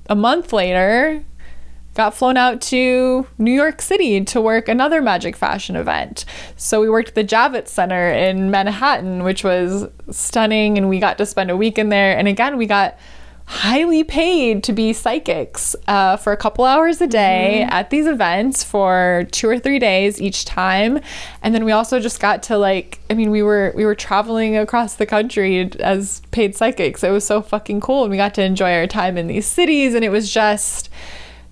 a month later, got flown out to New York City to work another Magic Fashion event. So we worked at the Javits Center in Manhattan, which was stunning, and we got to spend a week in there. And again, we got highly paid to be psychics for a couple hours a day at these events for 2 or 3 days each time. And then we also just got to like, I mean, we were traveling across the country as paid psychics. It was so fucking cool, and we got to enjoy our time in these cities, and it was just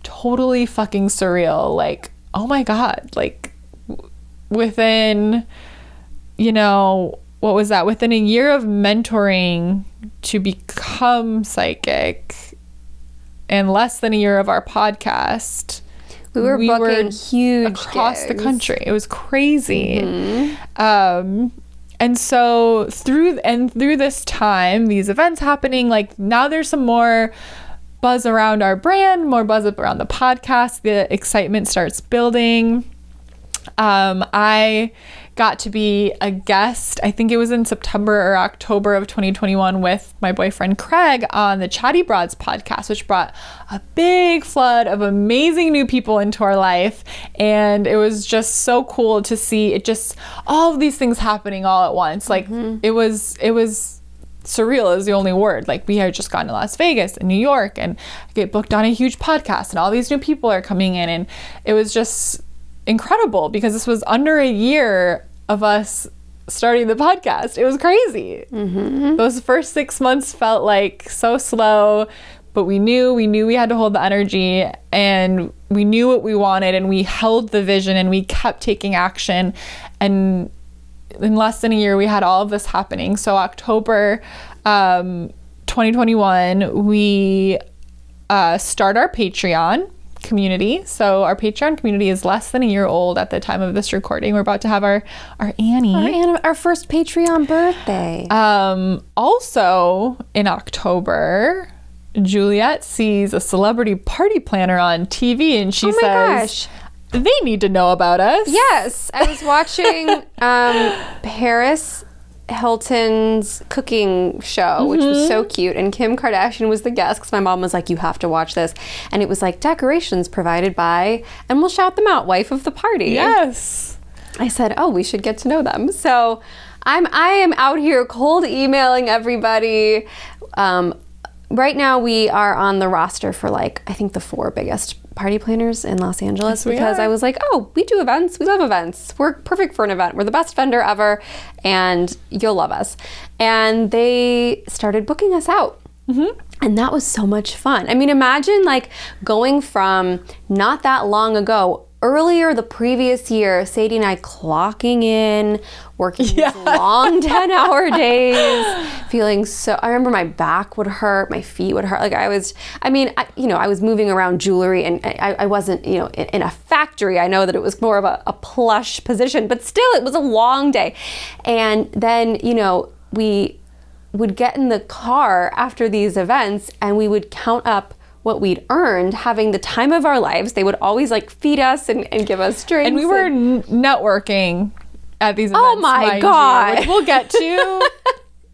totally fucking surreal. Like, oh my God, like within, what was that? Within a year of mentoring to become psychic and less than a year of our podcast, we were booking huge across gigs. the country. It was crazy. And so through this time, these events happening, like now there's some more buzz around our brand, more buzz around the podcast. The excitement starts building. I got to be a guest, I think it was in September or October of 2021, with my boyfriend Craig on the Chatty Broads podcast, which brought a big flood of amazing new people into our life. And it was just so cool to see it, just all of these things happening all at once. Like it was surreal is the only word. Like, we had just gone to Las Vegas and New York and get booked on a huge podcast, and all these new people are coming in, and it was just incredible because this was under a year of us starting the podcast. It was crazy. Those first 6 months felt like so slow, but we knew we had to hold the energy, and we knew what we wanted, and we held the vision, and we kept taking action. And in less than a year, we had all of this happening. So October 2021, we start our Patreon community. So our Patreon community is less than a year old at the time of this recording. We're about to have our Annie. Our first Patreon birthday. Also in October, Juliet sees a celebrity party planner on TV, and she says, gosh, they need to know about us. Yes, I was watching Paris Hilton's cooking show, which was so cute, and Kim Kardashian was the guest because my mom was like, you have to watch this. And it was like decorations provided by, and we'll shout them out, wife of the party. Yes. I said, oh, we should get to know them. So I am out here cold emailing everybody. Right now we are on the roster for like, I think the 4 biggest party planners in Los Angeles, because I was like, oh, we do events. We love events. We're perfect for an event. We're the best vendor ever, and you'll love us. And they started booking us out. And that was so much fun. I mean, imagine like going from not that long ago, earlier the previous year, Sadie and I clocking in, working these long 10-hour days, feeling so, I remember my back would hurt, my feet would hurt. Like I was moving around jewelry, and I wasn't, in a factory. I know that it was more of a plush position, but still it was a long day. And then, we would get in the car after these events, and we would count up what we'd earned having the time of our lives. They would always like feed us and give us drinks. And we were networking at these events. Oh my God. Which we'll get to.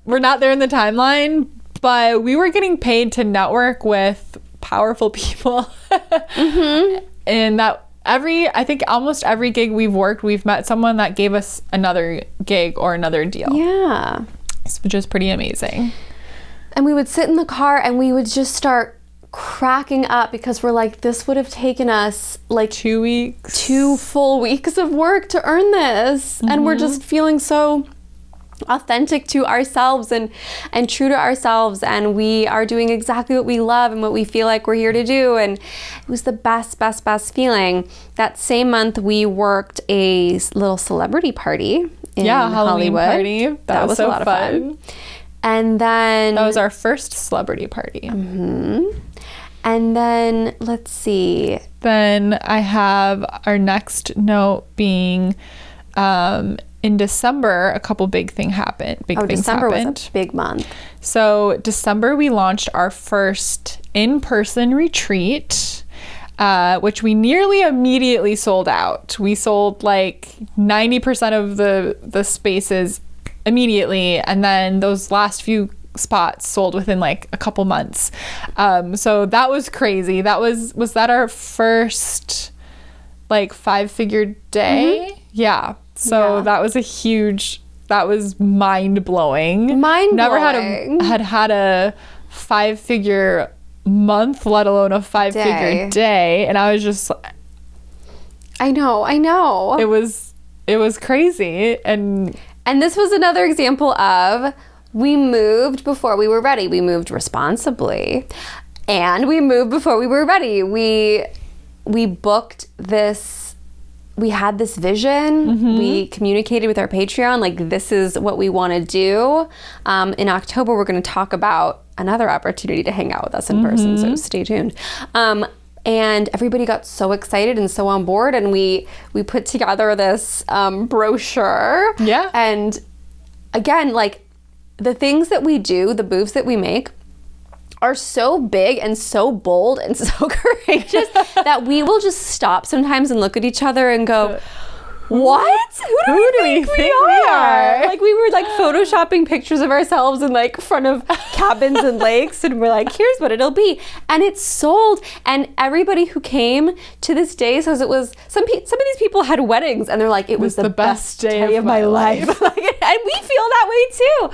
We're not there in the timeline, but we were getting paid to network with powerful people. And that I think almost every gig we've worked, we've met someone that gave us another gig or another deal. Yeah. Which is pretty amazing. And we would sit in the car and we would just start cracking up because we're like, this would have taken us like 2 weeks. 2 full weeks of work to earn this. And we're just feeling so authentic to ourselves and true to ourselves, and we are doing exactly what we love and what we feel like we're here to do. And it was the best feeling. That same month we worked a little celebrity party in Halloween Hollywood. party. That was so a lot of fun. And then that was our first celebrity party. And then let's see, then I have our next note being in December, a couple big things happened. December was a big month. So December, we launched our first in-person retreat, which we nearly immediately sold out. We sold like 90% of the spaces immediately, and then those last few spots sold within like a couple months. So that was crazy. Was that our first like 5-figure day? Yeah. So that was that was mind-blowing. Never had a 5-figure month, let alone a 5-figure day. And I was just, I know. It was crazy. And this was another example of, we moved before we were ready. We moved responsibly, and we moved before we were ready. We booked this. We had this vision. We communicated with our Patreon, like, this is what we want to do. In October, we're going to talk about another opportunity to hang out with us in person, so stay tuned. And everybody got so excited and so on board, and we put together this brochure. Yeah. And again, like, the things that we do, the moves that we make, are so big and so bold and so courageous that we will just stop sometimes and look at each other and go, what? Who do we think we are? Like, we were like photoshopping pictures of ourselves in like front of cabins and lakes, and we're like, here's what it'll be. And it's sold. And everybody who came to this day says it was, some of these people had weddings and they're like, it was the best day of my life. And we feel that way too.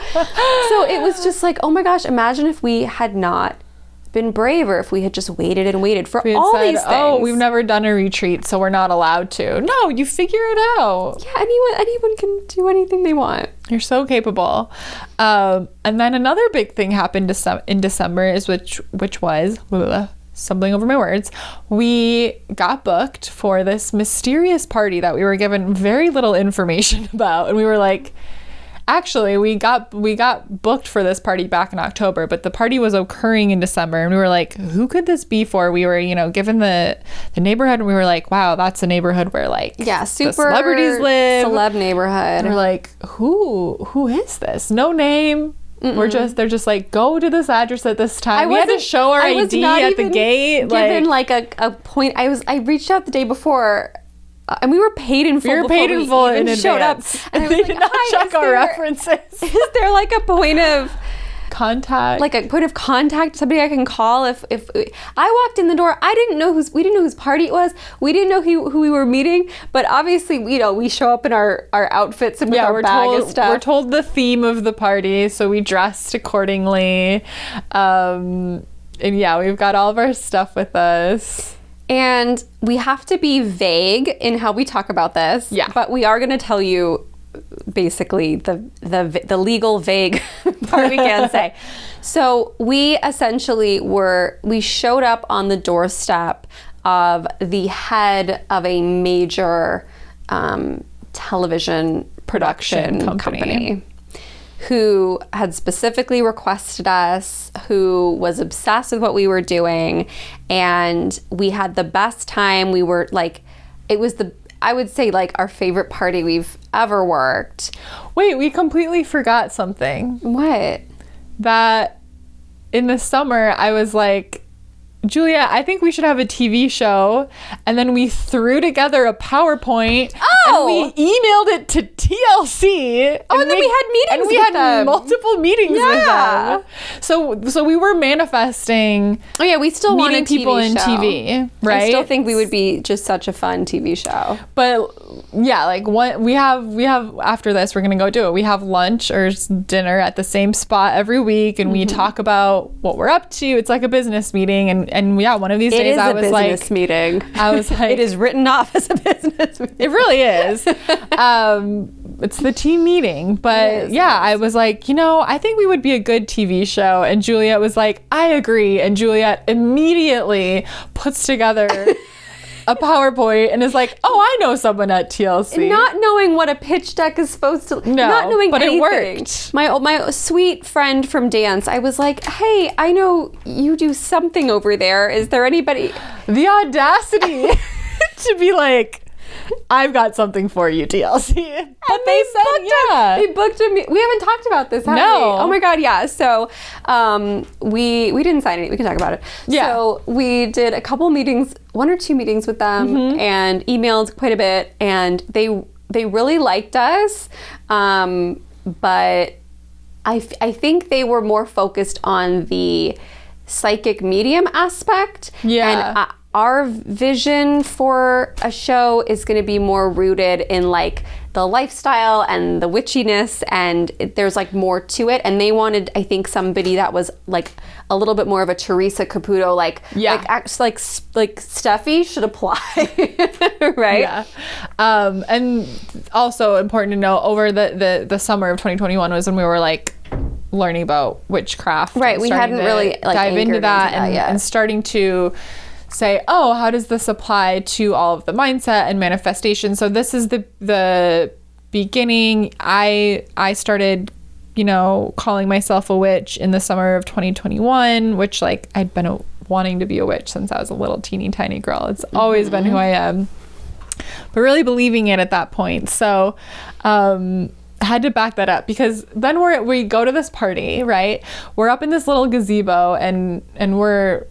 So it was just like, oh my gosh, imagine if we had not been brave, or if we had just waited and waited for all these things. Oh, we've never done a retreat, so we're not allowed to. No, you figure it out. Yeah, anyone can do anything they want. You're so capable. And then another big thing happened in December, is which was stumbling over my words. We got booked for this mysterious party that we were given very little information about, and we were like, actually, we got booked for this party back in October, but the party was occurring in December, and we were like, who could this be for? We were, given the neighborhood, and we were like, wow, that's a neighborhood where like super the celebrities live. Celeb neighborhood. And we're like, who is this? No name. They're just like, go to this address at this time. We had to show our ID at the gate. Given like a point. I reached out the day before. And we were paid in full. We were paid in full in advance. Showed up. And they did not check our references. Is there like a point of contact? Like a point of contact, somebody I can call if I walked in the door. We didn't know whose party it was. We didn't know who we were meeting. But obviously, we show up in our outfits and with our bag of stuff. We're told the theme of the party, so we dressed accordingly. And yeah, we've got all of our stuff with us. And we have to be vague in how we talk about this. Yeah. But we are going to tell you basically the legal vague part we can say. So we essentially we showed up on the doorstep of the head of a major television production company who had specifically requested us, who was obsessed with what we were doing, and we had the best time. We were like, it was I would say like our favorite party we've ever worked. Wait, we completely forgot something. What? That in the summer, I was like, Julia, I think we should have a TV show. And then we threw together a PowerPoint. And we emailed it to TLC. Oh, and then we had meetings and we with had them. multiple meetings with them. So we were manifesting. Oh yeah, we still want a meeting people TV in show. TV, right? I still think we would be just such a fun TV show. But yeah, like what we have after this, we're gonna go do it. We have lunch or dinner at the same spot every week, and we talk about what we're up to. It's like a business meeting, and yeah, one of these days I was like, business meeting. I was like, it is written off as a business meeting. It really is. It's the team meeting, but yeah, I was like, I think we would be a good TV show, and Juliet was like, I agree, and Juliet immediately puts together a PowerPoint and is like, oh, I know someone at TLC. Not knowing what a pitch deck is supposed to... No, not knowing but anything. It worked. My sweet friend from dance, I was like, hey, I know you do something over there. Is there anybody... The audacity to be like, I've got something for you, TLC. But they said, They booked a... We haven't talked about this, have we? Oh my God, yeah. So we didn't sign it. We can talk about it. Yeah. So we did a couple meetings, 1 or 2 meetings with them, and emailed quite a bit, and they really liked us, but I think they were more focused on the psychic medium aspect. Yeah. And our vision for a show is going to be more rooted in like the lifestyle and the witchiness, and there's like more to it. And they wanted, I think, somebody that was like a little bit more of a Teresa Caputo, like Steffi should apply, right? Yeah. And also important to know, over the summer of 2021 was when we were like learning about witchcraft. Right. We hadn't really like dive into that yet. And starting to say, oh, how does this apply to all of the mindset and manifestation? So this is the beginning. I started, calling myself a witch in the summer of 2021, which like I'd been wanting to be a witch since I was a little teeny tiny girl. It's always been who I am, but really believing it at that point. So I had to back that up, because then we go to this party, right? We're up in this little gazebo, and we're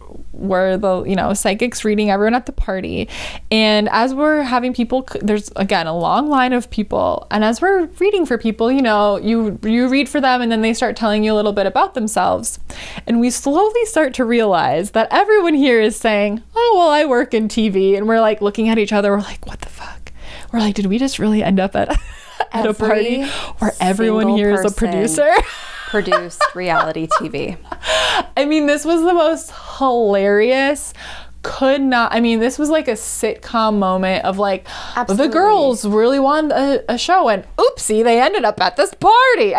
the psychics reading everyone at the party, and as we're having people, there's again a long line of people, and as we're reading for people, you read for them, and then they start telling you a little bit about themselves, and we slowly start to realize that everyone here is saying, oh well, I work in TV, and we're like looking at each other, we're like, what the fuck? We're like, did we just really end up at a party where everyone here is a producer? Produced reality TV. I mean, this was the most hilarious. This was like a sitcom moment of like, Absolutely. The girls really wanted a show, and oopsie, they ended up at this party.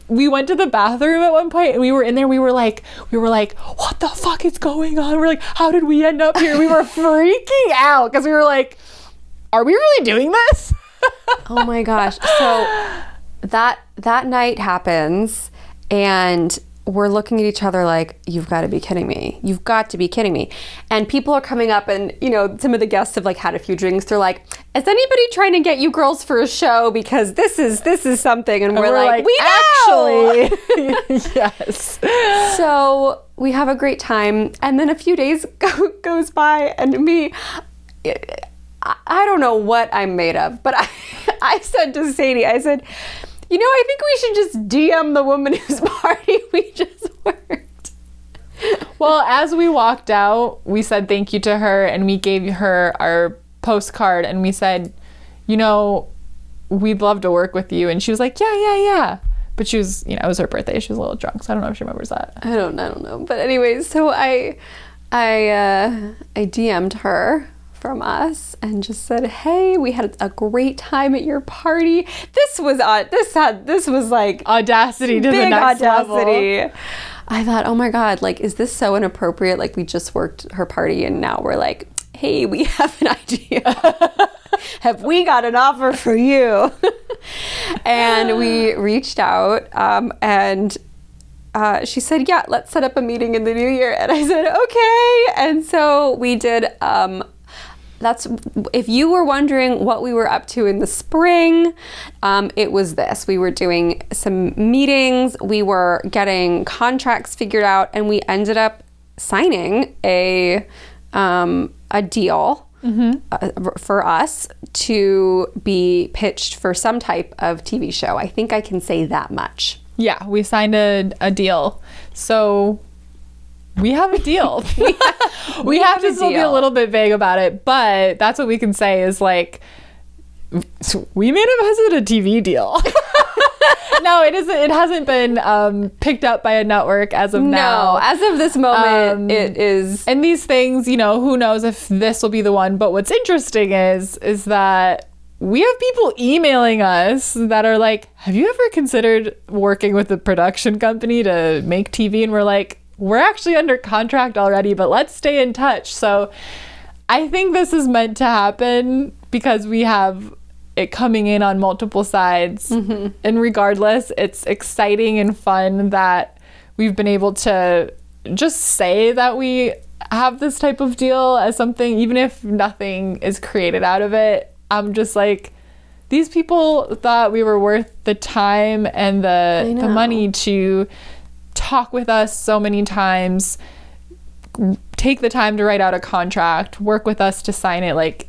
We went to the bathroom at one point, and we were in there, we were like, what the fuck is going on? We're like, how did we end up here? We were freaking out, because we were like, are we really doing this? Oh my gosh. So that night happens, and we're looking at each other like, you've got to be kidding me. You've got to be kidding me. And people are coming up, and some of the guests have like had a few drinks. They're like, is anybody trying to get you girls for a show? Because this is something. And we're like, we know! Actually, yes. So we have a great time. And then a few days goes by, and I don't know what I'm made of, but I said to Sadie, I said, I think we should just DM the woman whose party we just worked. Well, as we walked out, we said thank you to her, and we gave her our postcard, and we said, we'd love to work with you. And she was like, yeah. But she was, it was her birthday. She was a little drunk, so I don't know if she remembers that. I don't know. But anyways, so I DM'd her from us and just said, hey, we had a great time at your party. This was like audacity to the next level. I thought, oh my God, like, is this so inappropriate? Like, we just worked her party, and now we're like, hey, we have an idea. Have we got an offer for you? And we reached out, and she said, yeah, let's set up a meeting in the new year. And I said, okay. And so we did, if you were wondering what we were up to in the spring, it was this. We were doing some meetings, we were getting contracts figured out, and we ended up signing a deal for us to be pitched for some type of TV show. I think I can say that much. Yeah, we signed a deal. So we have a deal. we have to still be a little bit vague about it, but that's what we can say is like, we may have had a TV deal. No, it isn't. It hasn't been picked up by a network as of now. No, as of this moment, it is. And these things, you know, who knows if this will be the one. But what's interesting is that we have people emailing us that are like, have you ever considered working with a production company to make TV? And we're like, we're actually under contract already, but let's stay in touch. So I think this is meant to happen because we have it coming in on multiple sides. And regardless, it's exciting and fun that we've been able to just say that we have this type of deal as something, even if nothing is created out of it. I'm just like, these people thought we were worth the time and the money to talk with us so many times, take the time to write out a contract, work with us to sign it. Like,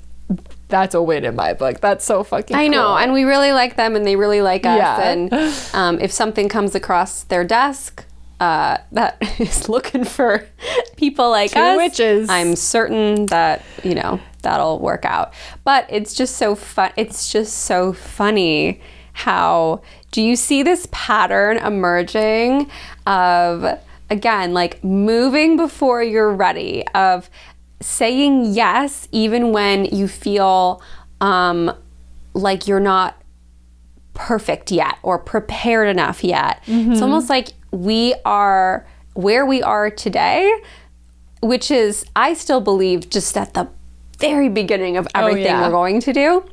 that's a win in my book. That's so fucking cool. I know, and we really like them and they really like us. Yeah. And if something comes across their desk that is looking for people like us, witches, I'm certain that, you know, that'll work out. But it's just so fun. It's just so funny how, do you see this pattern emerging of, again, like moving before you're ready, of saying yes even when you feel like you're not perfect yet or prepared enough yet. It's almost like we are where we are today, which is, I still believe, just at the very beginning of everything we're going to do,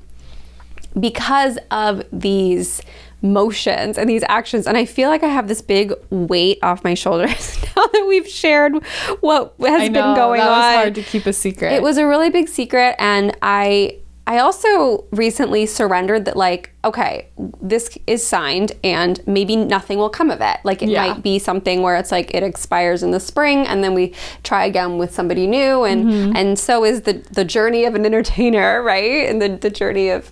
because of these motions and these actions. And I feel like I have this big weight off my shoulders now that we've shared what has been going on. That was hard to keep a secret. It was a really big secret. And I also recently surrendered that, like, okay, this is signed and maybe nothing will come of it. Like, it might be something where it's like it expires in the spring and then we try again with somebody new. And and so is the journey of an entertainer, right? And the journey of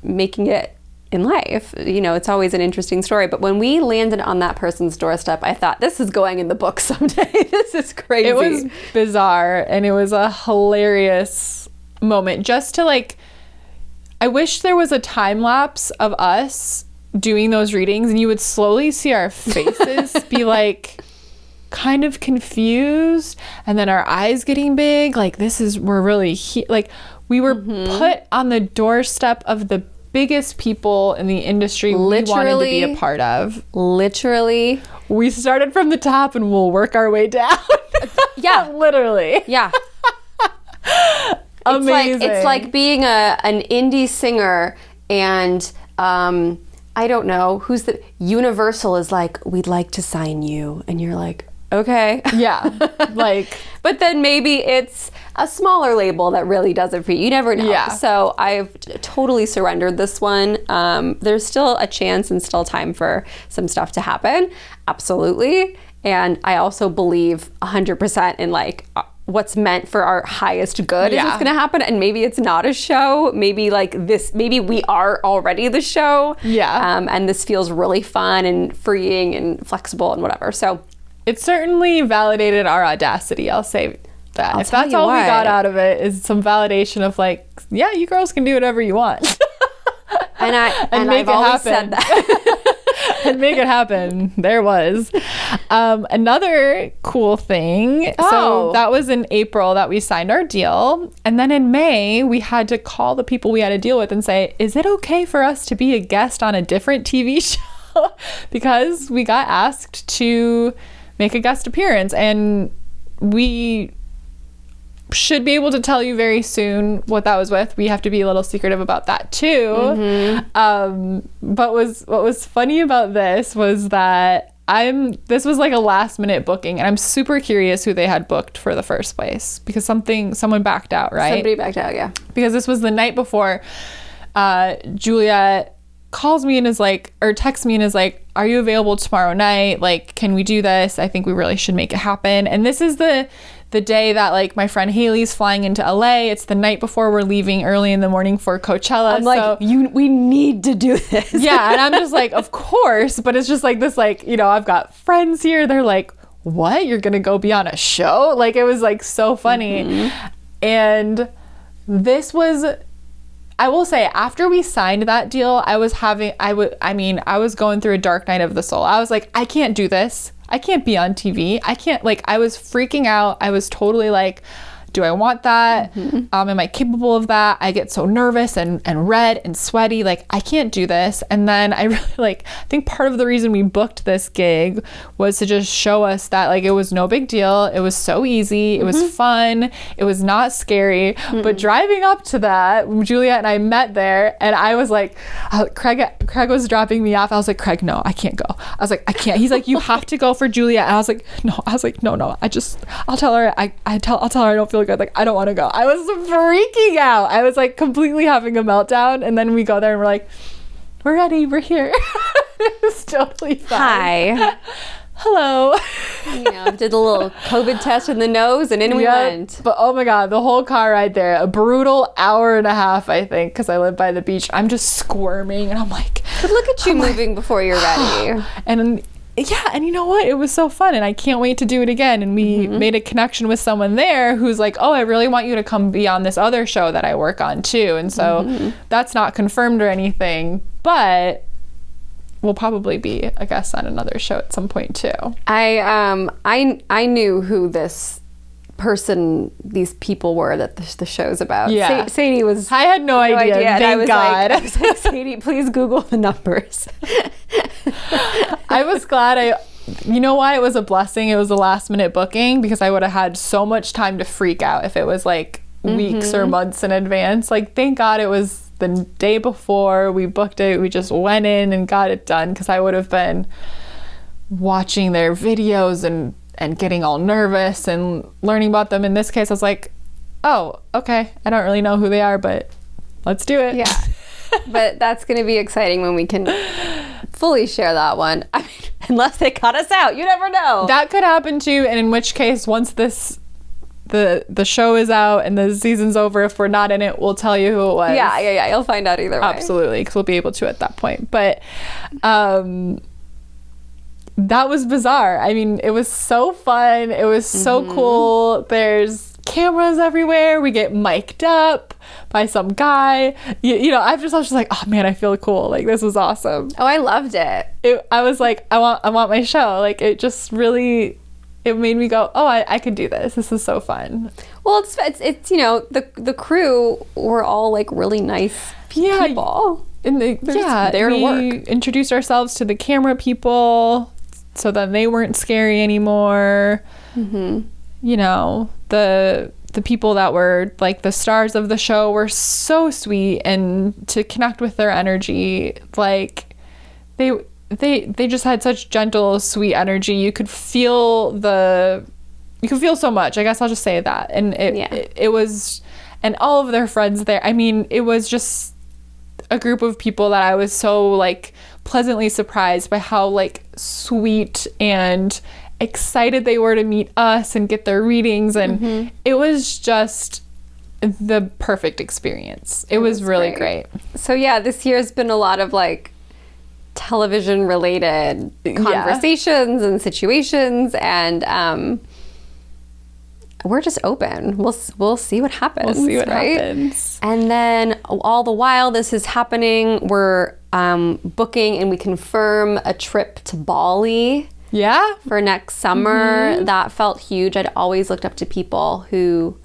making it in life. You know, it's always an interesting story. But when we landed on that person's doorstep, I thought, this is going in the book someday. This is crazy. It was bizarre and it was a hilarious moment. Just to, like, I wish there was a time lapse of us doing those readings and you would slowly see our faces be like kind of confused, and then our eyes getting big, like, we're really like, we were put on the doorstep of the biggest people in the industry we wanted to be a part of. Literally. We started from the top and we'll work our way down. Yeah. Literally. Yeah. Amazing. It's like being an indie singer and I don't know, Universal is like, we'd like to sign you. And you're like, okay. Yeah. Like, but then maybe it's a smaller label that really does it for you. You never know. Yeah. So I've totally surrendered this one. There's still a chance and still time for some stuff to happen. Absolutely. And I also believe 100% in, like, what's meant for our highest good is what's going to happen. And maybe it's not a show. Maybe maybe we are already the show. Yeah. And this feels really fun and freeing and flexible and whatever. So it certainly validated our audacity. I'll say that. If that's all we got out of it, is some validation of, like, yeah, you girls can do whatever you want. and I've always said that. And make it happen. There was another cool thing. So that was in April that we signed our deal. And then in May, we had to call the people we had to deal with and say, is it okay for us to be a guest on a different TV show? Because we got asked to make a guest appearance. And we should be able to tell you very soon what that was with. We have to be a little secretive about that too. But what was funny about this was that this was like a last minute booking, and I'm super curious who they had booked for the first place, because someone backed out, right? Somebody backed out, yeah. Because this was the night before Juliet calls me and is like, or texts me and is like, are you available tomorrow night? Like, can we do this? I think we really should make it happen. And this is the day that like my friend Haley's flying into LA. It's the night before we're leaving early in the morning for Coachella. I'm like, we need to do this. Yeah. And I'm just like, of course. But it's just like this, like, you know, I've got friends here. They're like, what? You're going to go be on a show? Like, it was like so funny. And this was, I will say, after we signed that deal, I was going through a dark night of the soul. I was like, I can't do this. I can't be on TV. I can't, like, I was freaking out. I was totally like, do I want that? Am I capable of that? I get so nervous and red and sweaty. Like, I can't do this. And then I really, like, I think part of the reason we booked this gig was to just show us that, like, it was no big deal. It was so easy. It was fun. It was not scary. But driving up to that, Juliet and I met there, and I was like, Craig was dropping me off. I was like, Craig, no, I can't go. I was like, I can't. He's like, you have to go for Juliet. And I was like, no. I'll tell her I don't feel good. Like, I don't want to go. I was freaking out. I was like completely having a meltdown. And then we go there and we're like, we're ready. We're here. It was totally fine. Hi. Hello. You know, did a little COVID test in the nose and in we went. But oh my God, the whole car ride there, a brutal hour and a half, I think, because I live by the beach. I'm just squirming and I'm like, but look at you moving before you're ready. And yeah, and you know what? It was so fun, and I can't wait to do it again. And we made a connection with someone there who's like, oh, I really want you to come be on this other show that I work on too. And so that's not confirmed or anything, but we'll probably be a guest on another show at some point too. I knew who these people were that the show's about. Yeah. Sadie was. I had no idea. Thank God. I was like, Sadie, please Google the numbers. I was glad you know why it was a blessing? It was a last minute booking, because I would have had so much time to freak out if it was like weeks or months in advance. Like, thank God it was the day before we booked it. We just went in and got it done, because I would have been watching their videos and getting all nervous and learning about them. In this case, I was like, oh, okay, I don't really know who they are, but let's do it. Yeah. But that's going to be exciting when we can fully share that one. I mean, unless they cut us out, you never know. That could happen too, and in which case, once the show is out and the season's over, if we're not in it, we'll tell you who it was. Yeah, you'll find out either way. Absolutely, because we'll be able to at that point. But that was bizarre. I mean, it was so fun. It was so cool. There's cameras everywhere. We get mic'd up by some guy. You know, I was just like, oh man, I feel cool. Like, this was awesome. Oh, I loved it. I was like, I want my show. Like, it just really, it made me go, oh, I could do this. This is so fun. Well, it's you know, the crew were all like really nice people. And they're there to work. We introduced ourselves to the camera people, so that they weren't scary anymore. You know, the people that were like the stars of the show were so sweet, and to connect with their energy, like they just had such gentle, sweet energy. You could feel so much. I guess I'll just say that. And it was, and all of their friends there. I mean, it was just a group of people that I was so like pleasantly surprised by how like sweet and excited they were to meet us and get their readings, and it was just the perfect experience. It was really great. So yeah, this year has been a lot of like television related conversations and situations, and we're just open. We'll see what happens. We'll see what happens. And then all the while this is happening, we're booking and we confirm a trip to Bali. Yeah. For next summer. That felt huge. I'd always looked up to people who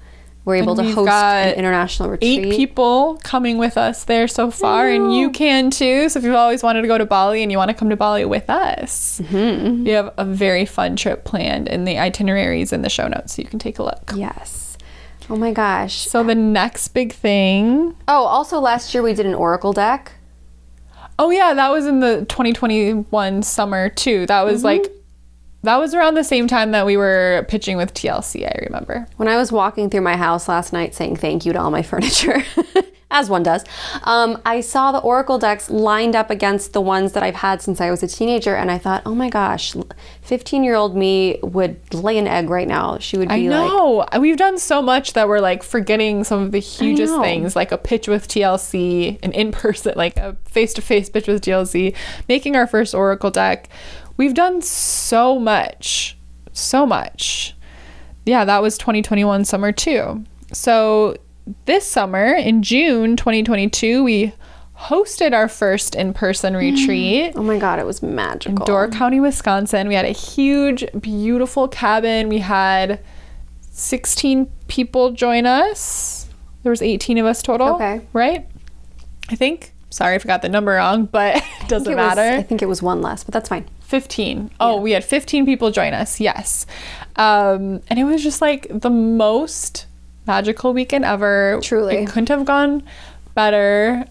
were able to host an international retreat. 8 people coming with us there so far, and you can too. So if you've always wanted to go to Bali and you want to come to Bali with us, we have a very fun trip planned, and the itineraries in the show notes, so you can take a look. Yes. Oh my gosh. So the next big thing. Oh, also last year we did an Oracle deck. Oh yeah, that was in the 2021 summer too. That was that was around the same time that we were pitching with TLC, I remember. When I was walking through my house last night saying thank you to all my furniture, as one does, I saw the oracle decks lined up against the ones that I've had since I was a teenager, and I thought, oh my gosh, 15-year-old me would lay an egg right now. She would be like... I know. We've done so much that we're like forgetting some of the hugest things, like a pitch with TLC, an in-person, like a face-to-face pitch with TLC, making our first oracle deck. We've done so much. So much. Yeah, that was 2021 summer too. So this summer in June 2022, we hosted our first in-person retreat. Oh my God, it was magical. In Door County, Wisconsin. We had a huge, beautiful cabin. We had 16 people join us. There was 18 of us total. Okay. Right? I think. Sorry, I forgot the number wrong, but it doesn't matter. I think it was one less, but that's fine. 15. Oh, we had 15 people join us. Yes. And it was just like the most magical weekend ever. Truly. It couldn't have gone better.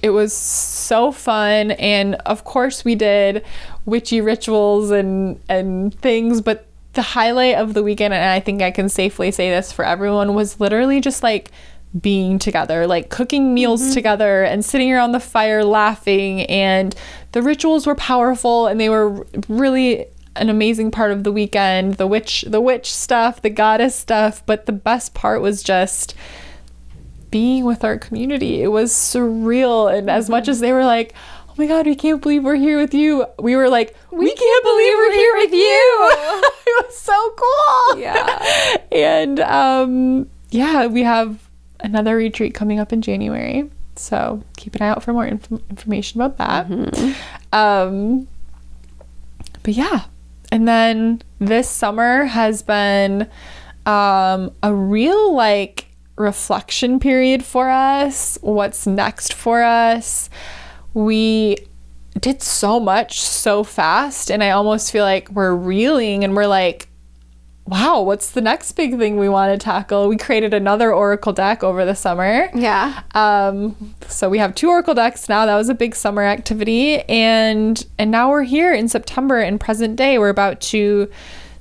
It was so fun. And of course we did witchy rituals and things, but the highlight of the weekend, and I think I can safely say this for everyone, was literally just like being together, like cooking meals together and sitting around the fire laughing. And the rituals were powerful, and they were really an amazing part of the weekend. The witch stuff, the goddess stuff, but the best part was just being with our community. It was surreal. And as much as they were like, oh my God, we can't believe we're here with you, we were like, we can't believe we're here with you. It was so cool. Yeah. And yeah, we have another retreat coming up in January, so keep an eye out for more information about that. But yeah, and then this summer has been a real like reflection period for us. What's next for us? We did so much so fast, and I almost feel like we're reeling, and we're like, wow, what's the next big thing we want to tackle? We created another oracle deck over the summer. Yeah. So we have 2 oracle decks now. That was a big summer activity. And now we're here in September, in present day. We're about to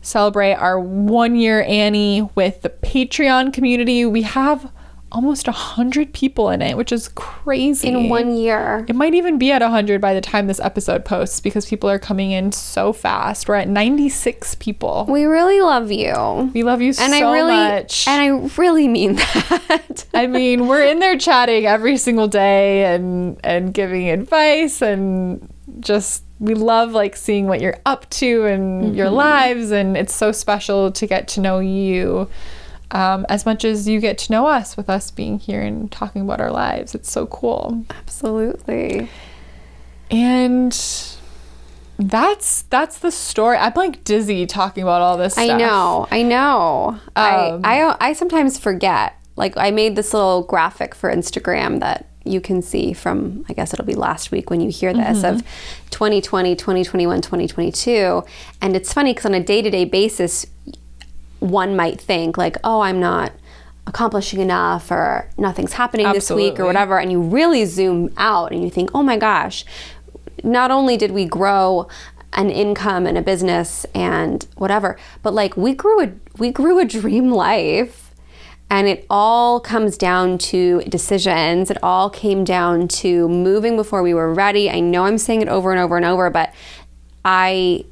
celebrate our 1-year Annie with the Patreon community. We have almost 100 people in it, which is crazy. In 1 year. It might even be at 100 by the time this episode posts, because people are coming in so fast. We're at 96 people. We really love you. We love you so much. And I really mean that. I mean, we're in there chatting every single day and giving advice, and just, we love like seeing what you're up to and your lives, and it's so special to get to know you. As much as you get to know us, with us being here and talking about our lives. It's so cool. Absolutely. And that's the story. I'm like dizzy talking about all this stuff. I know. I sometimes forget. Like, I made this little graphic for Instagram that you can see from, I guess it'll be last week when you hear this, of 2020, 2021, 2022. And it's funny because on a day-to-day basis, one might think like, oh, I'm not accomplishing enough, or nothing's happening this week, or whatever. And you really zoom out and you think, oh my gosh, not only did we grow an income and a business and whatever, but like we grew a dream life. And it all comes down to decisions. It all came down to moving before we were ready. I know I'm saying it over and over and over, but I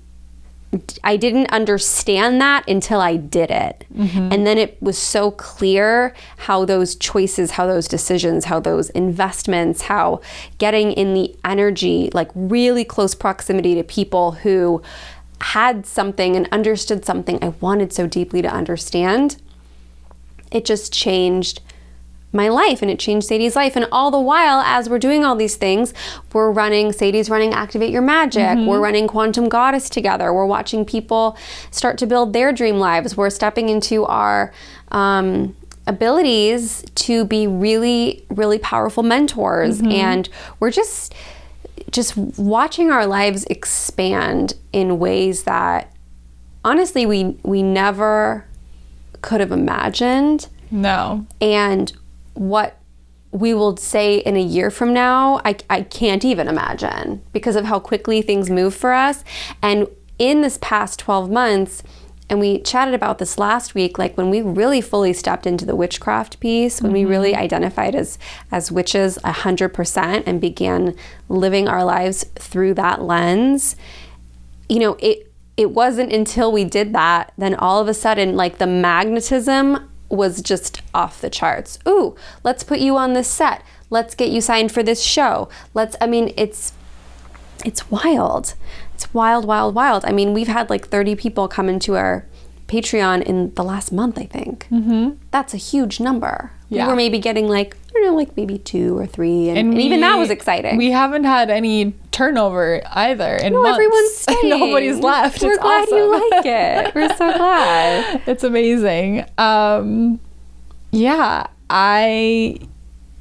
didn't understand that until I did it. And then it was so clear how those choices, how those decisions, how those investments, how getting in the energy, like really close proximity to people who had something and understood something I wanted so deeply to understand, it just changed my life, and it changed Sadie's life. And all the while, as we're doing all these things, Sadie's running Activate Your Magic. We're running Quantum Goddess together. We're watching people start to build their dream lives. We're stepping into our abilities to be really, really powerful mentors. And we're just watching our lives expand in ways that honestly we never could have imagined. No. And what we will say in a year from now, I can't even imagine, because of how quickly things move for us. And in this past 12 months, And we chatted about this last week, like when we really fully stepped into the witchcraft piece, when we really identified as witches 100% and began living our lives through that lens, you know, it wasn't until we did that, then all of a sudden, like the magnetism was just off the charts. Ooh, let's put you on this set. Let's get you signed for this show. It's wild. It's wild, wild, wild. I mean, we've had like 30 people come into our Patreon in the last month, I think. That's a huge number. Yeah. We were maybe getting like, I don't know, like maybe 2 or 3. And even that was exciting. We haven't had any turnover either in months. Everyone's staying. Nobody's left. We're it's glad awesome. you like it. We're so glad. It's amazing.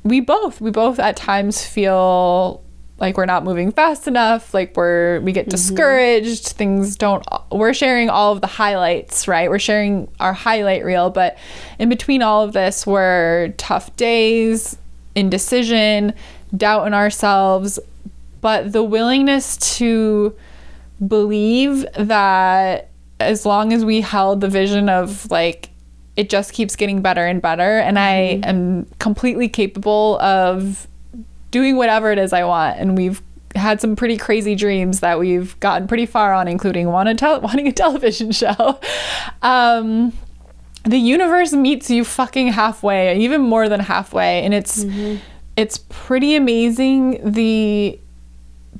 We both at times feel like we're not moving fast enough, like we get discouraged, we're sharing all of the highlights, right? We're sharing our highlight reel, but in between all of this were tough days, indecision, doubt in ourselves, but the willingness to believe that as long as we held the vision of like, it just keeps getting better and better, and I am completely capable of doing whatever it is I want. And we've had some pretty crazy dreams that we've gotten pretty far on, including wanting a television show. The universe meets you fucking halfway, even more than halfway, and it's pretty amazing. The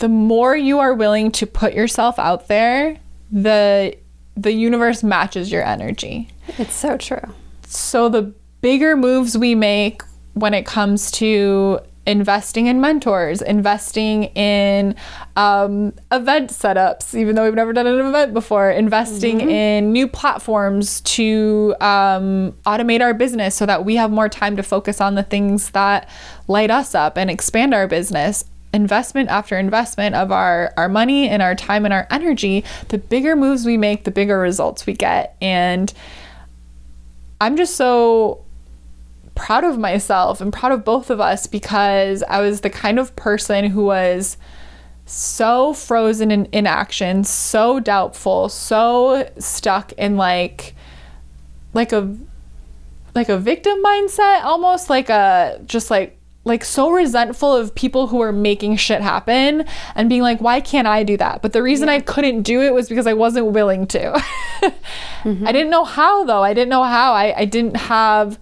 more you are willing to put yourself out there, the universe matches your energy. It's so true. So the bigger moves we make when it comes to investing in mentors, investing in event setups, even though we've never done an event before, investing in new platforms to automate our business so that we have more time to focus on the things that light us up and expand our business. Investment after investment of our money and our time and our energy, the bigger moves we make, the bigger results we get. And I'm just so proud of myself and proud of both of us, because I was the kind of person who was so frozen in inaction, so doubtful, so stuck in like a victim mindset, almost like so resentful of people who are making shit happen and being like, why can't I do that? But the reason I couldn't do it was because I wasn't willing to. I didn't know how, though. I didn't know how. I didn't have,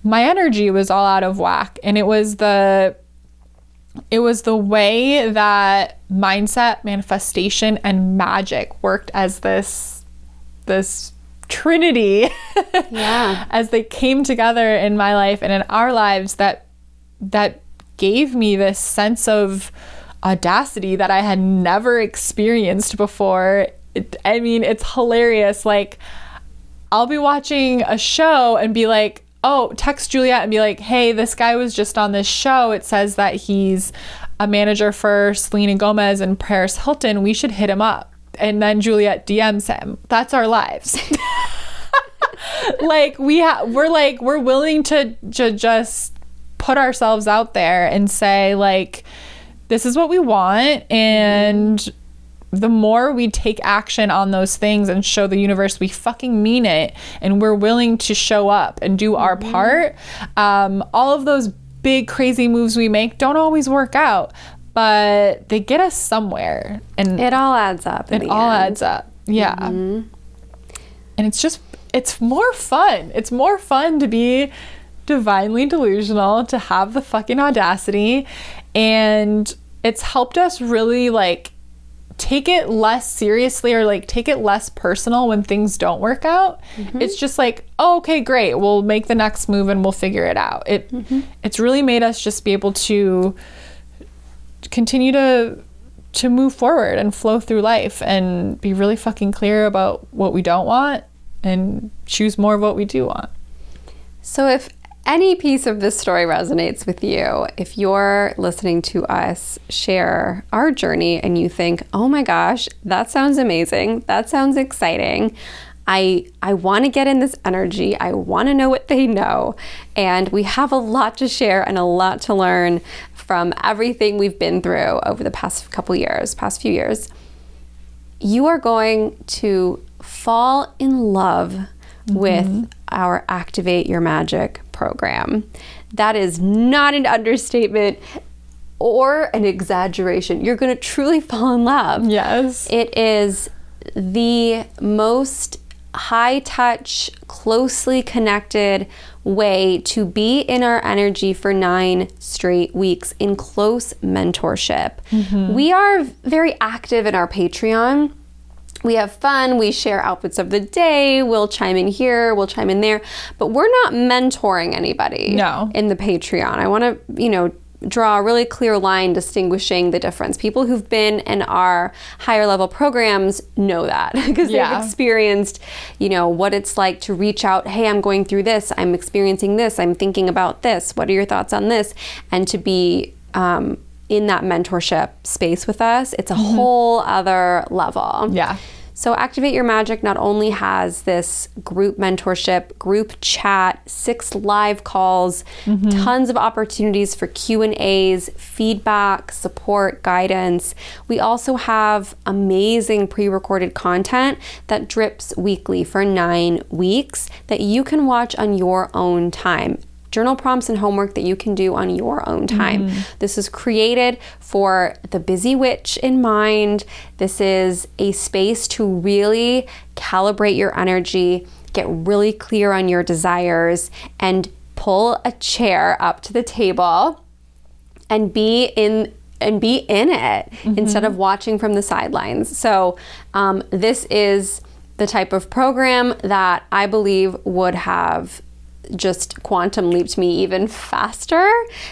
my energy was all out of whack. And it was the way that mindset, manifestation, and magic worked as this trinity as they came together in my life and in our lives that gave me this sense of audacity that I had never experienced before. It's hilarious. Like, I'll be watching a show and be like, text Juliet and be like, hey, this guy was just on this show. It says that he's a manager for Selena Gomez and Paris Hilton. We should hit him up. And then Juliet DMs him. That's our lives. Like, we're willing to just put ourselves out there and say, like, this is what we want. And the more we take action on those things and show the universe we fucking mean it, and we're willing to show up and do our part, all of those big crazy moves we make don't always work out, but they get us somewhere. And it all adds up. It all adds up. Yeah. And it's more fun. It's more fun to be divinely delusional, to have the fucking audacity, and it's helped us really like take it less seriously, or like take it less personal when things don't work out. It's just like, oh, okay, great, we'll make the next move and we'll figure it out. It's really made us just be able to continue to move forward and flow through life and be really fucking clear about what we don't want and choose more of what we do want. So if any piece of this story resonates with you, if you're listening to us share our journey and you think, oh my gosh, that sounds amazing, that sounds exciting, I want to get in this energy, I want to know what they know, and we have a lot to share and a lot to learn from everything we've been through over the past few years, you are going to fall in love with our Activate Your Magic program. That is not an understatement or an exaggeration. You're going to truly fall in love. Yes. It is the most high-touch, closely connected way to be in our energy for 9 straight weeks in close mentorship. We are very active in our Patreon. We have fun, we share outfits of the day, we'll chime in here, we'll chime in there, but we're not mentoring anybody in the Patreon. I want to, draw a really clear line distinguishing the difference. People who've been in our higher level programs know that because they've experienced, what it's like to reach out, hey, I'm going through this, I'm experiencing this, I'm thinking about this, what are your thoughts on this? And to be in that mentorship space with us, it's a whole other level. Yeah. So Activate Your Magic not only has this group mentorship, group chat, 6 live calls, tons of opportunities for Q&As, feedback, support, guidance. We also have amazing pre-recorded content that drips weekly for 9 weeks that you can watch on your own time. Journal prompts and homework that you can do on your own time. This is created for the busy witch in mind. This is a space to really calibrate your energy, get really clear on your desires, and pull a chair up to the table and be in it instead of watching from the sidelines. So this is the type of program that I believe would have just quantum leaped me even faster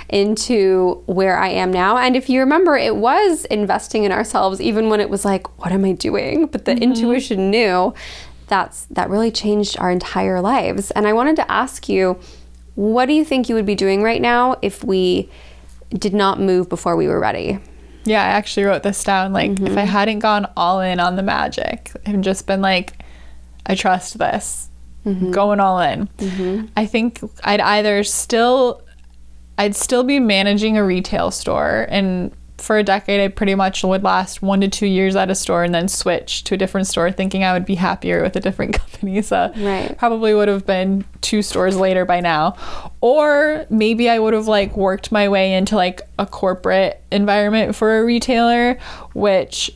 into where I am now. And if you remember, it was investing in ourselves even when it was like, what am I doing? But the intuition knew that really changed our entire lives. And I wanted to ask you, what do you think you would be doing right now if we did not move before we were ready? Yeah, I actually wrote this down. Like, if I hadn't gone all in on the magic and just been like, I trust this, going all in, I think I'd still be managing a retail store, and for a decade I pretty much would last 1 to 2 years at a store and then switch to a different store thinking I would be happier with a different company. So probably would have been 2 stores later by now, or maybe I would have worked my way into a corporate environment for a retailer, which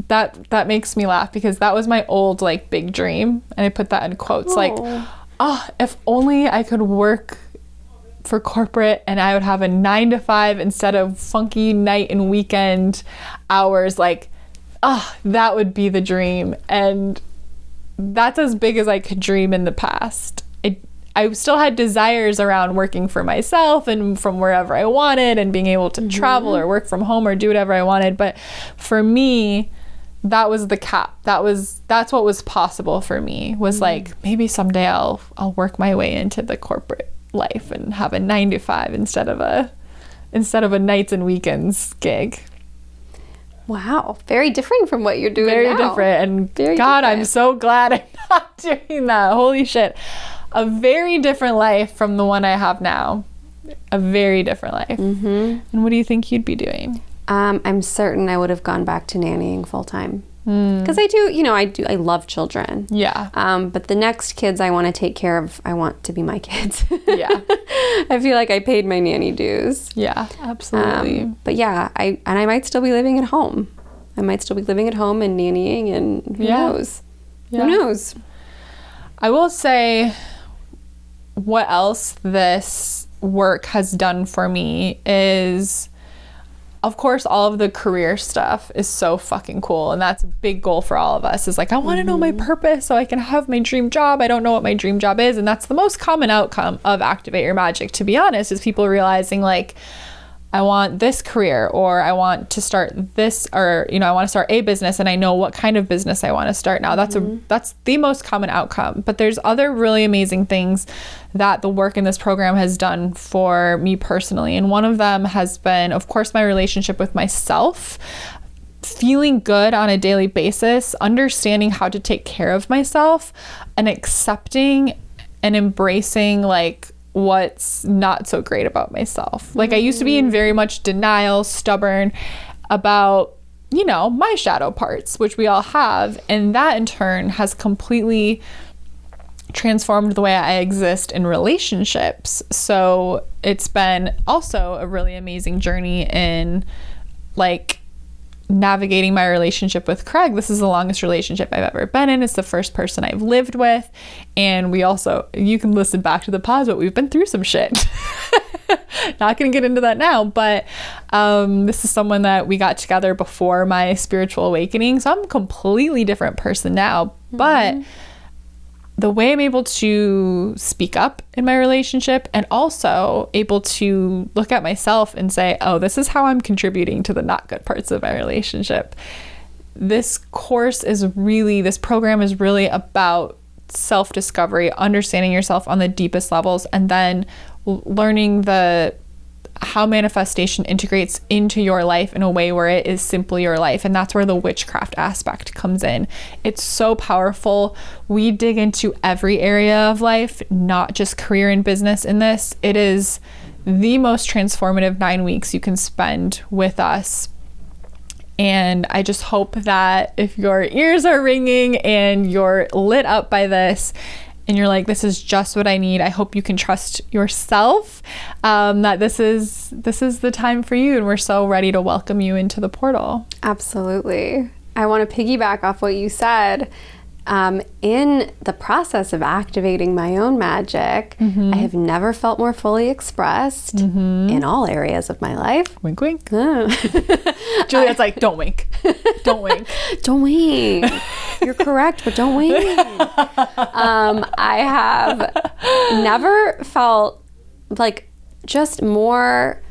that makes me laugh because that was my old big dream, and I put that in quotes. If only I could work for corporate and I would have a 9 to 5 instead of funky night and weekend hours. That would be the dream. And that's as big as I could dream in the past. I still had desires around working for myself and from wherever I wanted and being able to travel or work from home or do whatever I wanted. But for me, that was the cap. That's what was possible for me, was maybe someday I'll work my way into the corporate life and have a 9 to 5 instead of a nights and weekends gig. Wow, very different from what you're doing now. Very different, and very God, different. I'm so glad I'm not doing that. Holy shit. A very different life from the one I have now. A very different life. And what do you think you'd be doing? I'm certain I would have gone back to nannying full time. Because I love children. Yeah. But the next kids I want to take care of, I want to be my kids. Yeah. I feel like I paid my nanny dues. Yeah, absolutely. But yeah, I might still be living at home. I might still be living at home and nannying, and who knows? Yeah. Who knows? I will say what else this work has done for me is, of course, all of the career stuff is so fucking cool. And that's a big goal for all of us, is I want to know my purpose so I can have my dream job. I don't know what my dream job is. And that's the most common outcome of Activate Your Magic, to be honest, is people realizing I want this career, or I want to start this, or, I want to start a business and I know what kind of business I want to start now. That's the most common outcome. But there's other really amazing things that the work in this program has done for me personally. And one of them has been, of course, my relationship with myself, feeling good on a daily basis, understanding how to take care of myself, and accepting and embracing what's not so great about myself. I used to be in very much denial, stubborn about you know, my shadow parts, which we all have. And that in turn has completely transformed the way I exist in relationships. So it's been also a really amazing journey in like navigating my relationship with Craig. This is the longest relationship I've ever been in. It's the first person I've lived with. And we also, you can listen back to the pause, but we've been through some shit. Not going to get into that now, but this is someone that we got together before my spiritual awakening. So I'm a completely different person now. But the way I'm able to speak up in my relationship and also able to look at myself and say, oh, this is how I'm contributing to the not good parts of my relationship. This program is really about self-discovery, understanding yourself on the deepest levels, and then learning how manifestation integrates into your life in a way where it is simply your life. And that's where the witchcraft aspect comes in. It's so powerful. We dig into every area of life, not just career and business in this. It is the most transformative 9 weeks you can spend with us. And I just hope that if your ears are ringing and you're lit up by this, and you're like, this is just what I need, I hope you can trust yourself, that this is the time for you, and we're so ready to welcome you into the portal. Absolutely. I want to piggyback off what you said. In the process of activating my own magic, I have never felt more fully expressed in all areas of my life. Wink, wink. Juliet's like, don't wink. Don't wink. Don't wink. You're correct, but don't wink. I have never felt like just more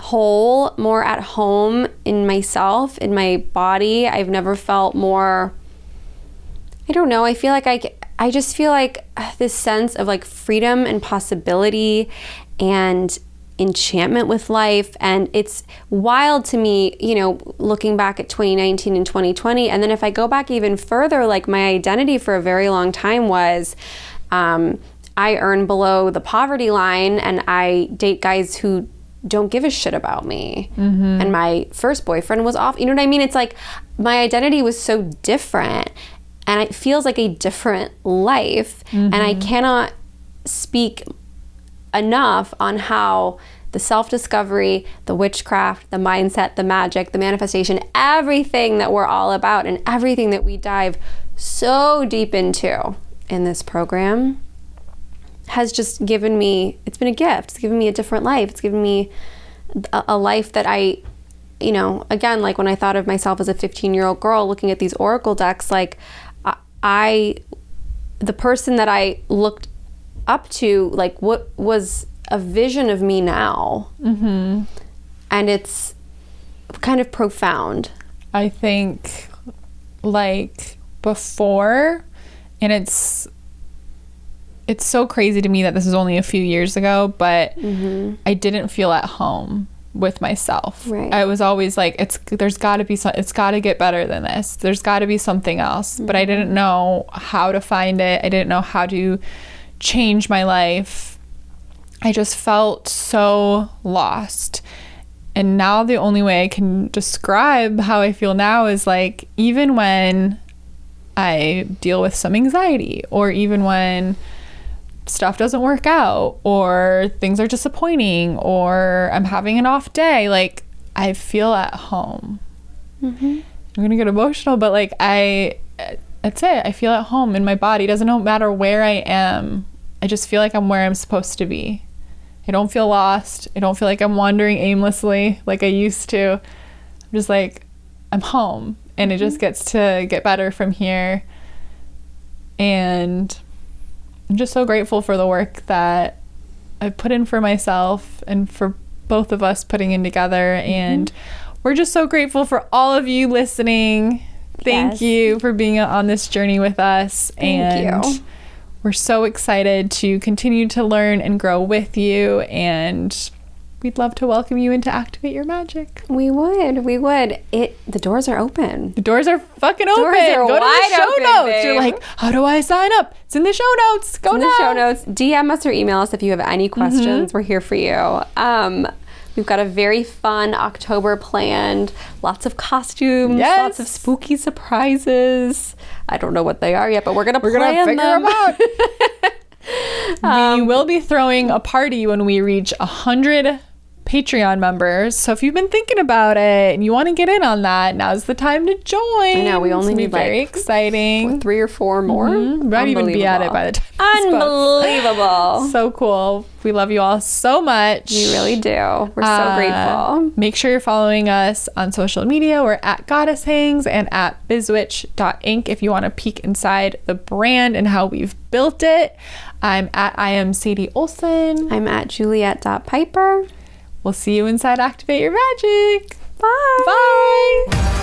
whole, more at home in myself, in my body. I've never felt more, I don't know, I feel like I just feel like this sense of like freedom and possibility and enchantment with life. And it's wild to me, you know, looking back at 2019 and 2020. And then if I go back even further, like my identity for a very long time was, I earn below the poverty line and I date guys who don't give a shit about me. And my first boyfriend was off. You know what I mean? It's like my identity was so different. And it feels like a different life. And I cannot speak enough on how the self-discovery, the witchcraft, the mindset, the magic, the manifestation, everything that we're all about and everything that we dive so deep into in this program has just given me, it's been a gift. It's given me a different life. It's given me a life that I, you know, again, like when I thought of myself as a 15-year-old girl looking at these oracle decks, like the person that I looked up to, like what was a vision of me now. And it's kind of profound. I think like before, and it's so crazy to me that this is only a few years ago, but I didn't feel at home with myself. Right. I was always like, there's got to be it's got to get better than this. There's got to be something else. But I didn't know how to find it. I didn't know how to change my life. I just felt so lost. And now the only way I can describe how I feel now is like, even when I deal with some anxiety, or even when stuff doesn't work out, or things are disappointing, or I'm having an off day, like I feel at home. I'm gonna get emotional, but like that's it. I feel at home in my body. It doesn't matter where I am. I just feel like I'm where I'm supposed to be. I don't feel lost. I don't feel like I'm wandering aimlessly like I used to. I'm just like, I'm home, and it just gets to get better from here. And I'm just so grateful for the work that I put in for myself and for both of us putting in together. And we're just so grateful for all of you listening. Thank you for being on this journey with us. Thank you. We're so excited to continue to learn and grow with you. And we'd love to welcome you into Activate Your Magic. We would. The doors are open. The doors are fucking open. Doors are Go to the wide show open, notes. babe. You're like, how do I sign up? It's in the show notes. Go In now. the show notes. DM us or email us if you have any questions. We're here for you. We've got a very fun October planned. Lots of costumes. Yes. Lots of spooky surprises. I don't know what they are yet, but we're gonna plan figure them out. We will be throwing a party when we reach 100 Patreon members. So if you've been thinking about it and you want to get in on that, now's the time to join. I know, we only It's gonna be need very exciting. 3 or 4 more. We might even be at it by the time. Unbelievable. So cool. We love you all so much. We really do. We're so grateful. Make sure you're following us on social media. We're at Goddess Hangs and at bizwitch.inc if you want to peek inside the brand and how we've built it. I'm at I am Sadie Olson. I'm at Juliet.Piper. We'll see you inside Activate Your Magic. Bye. Bye.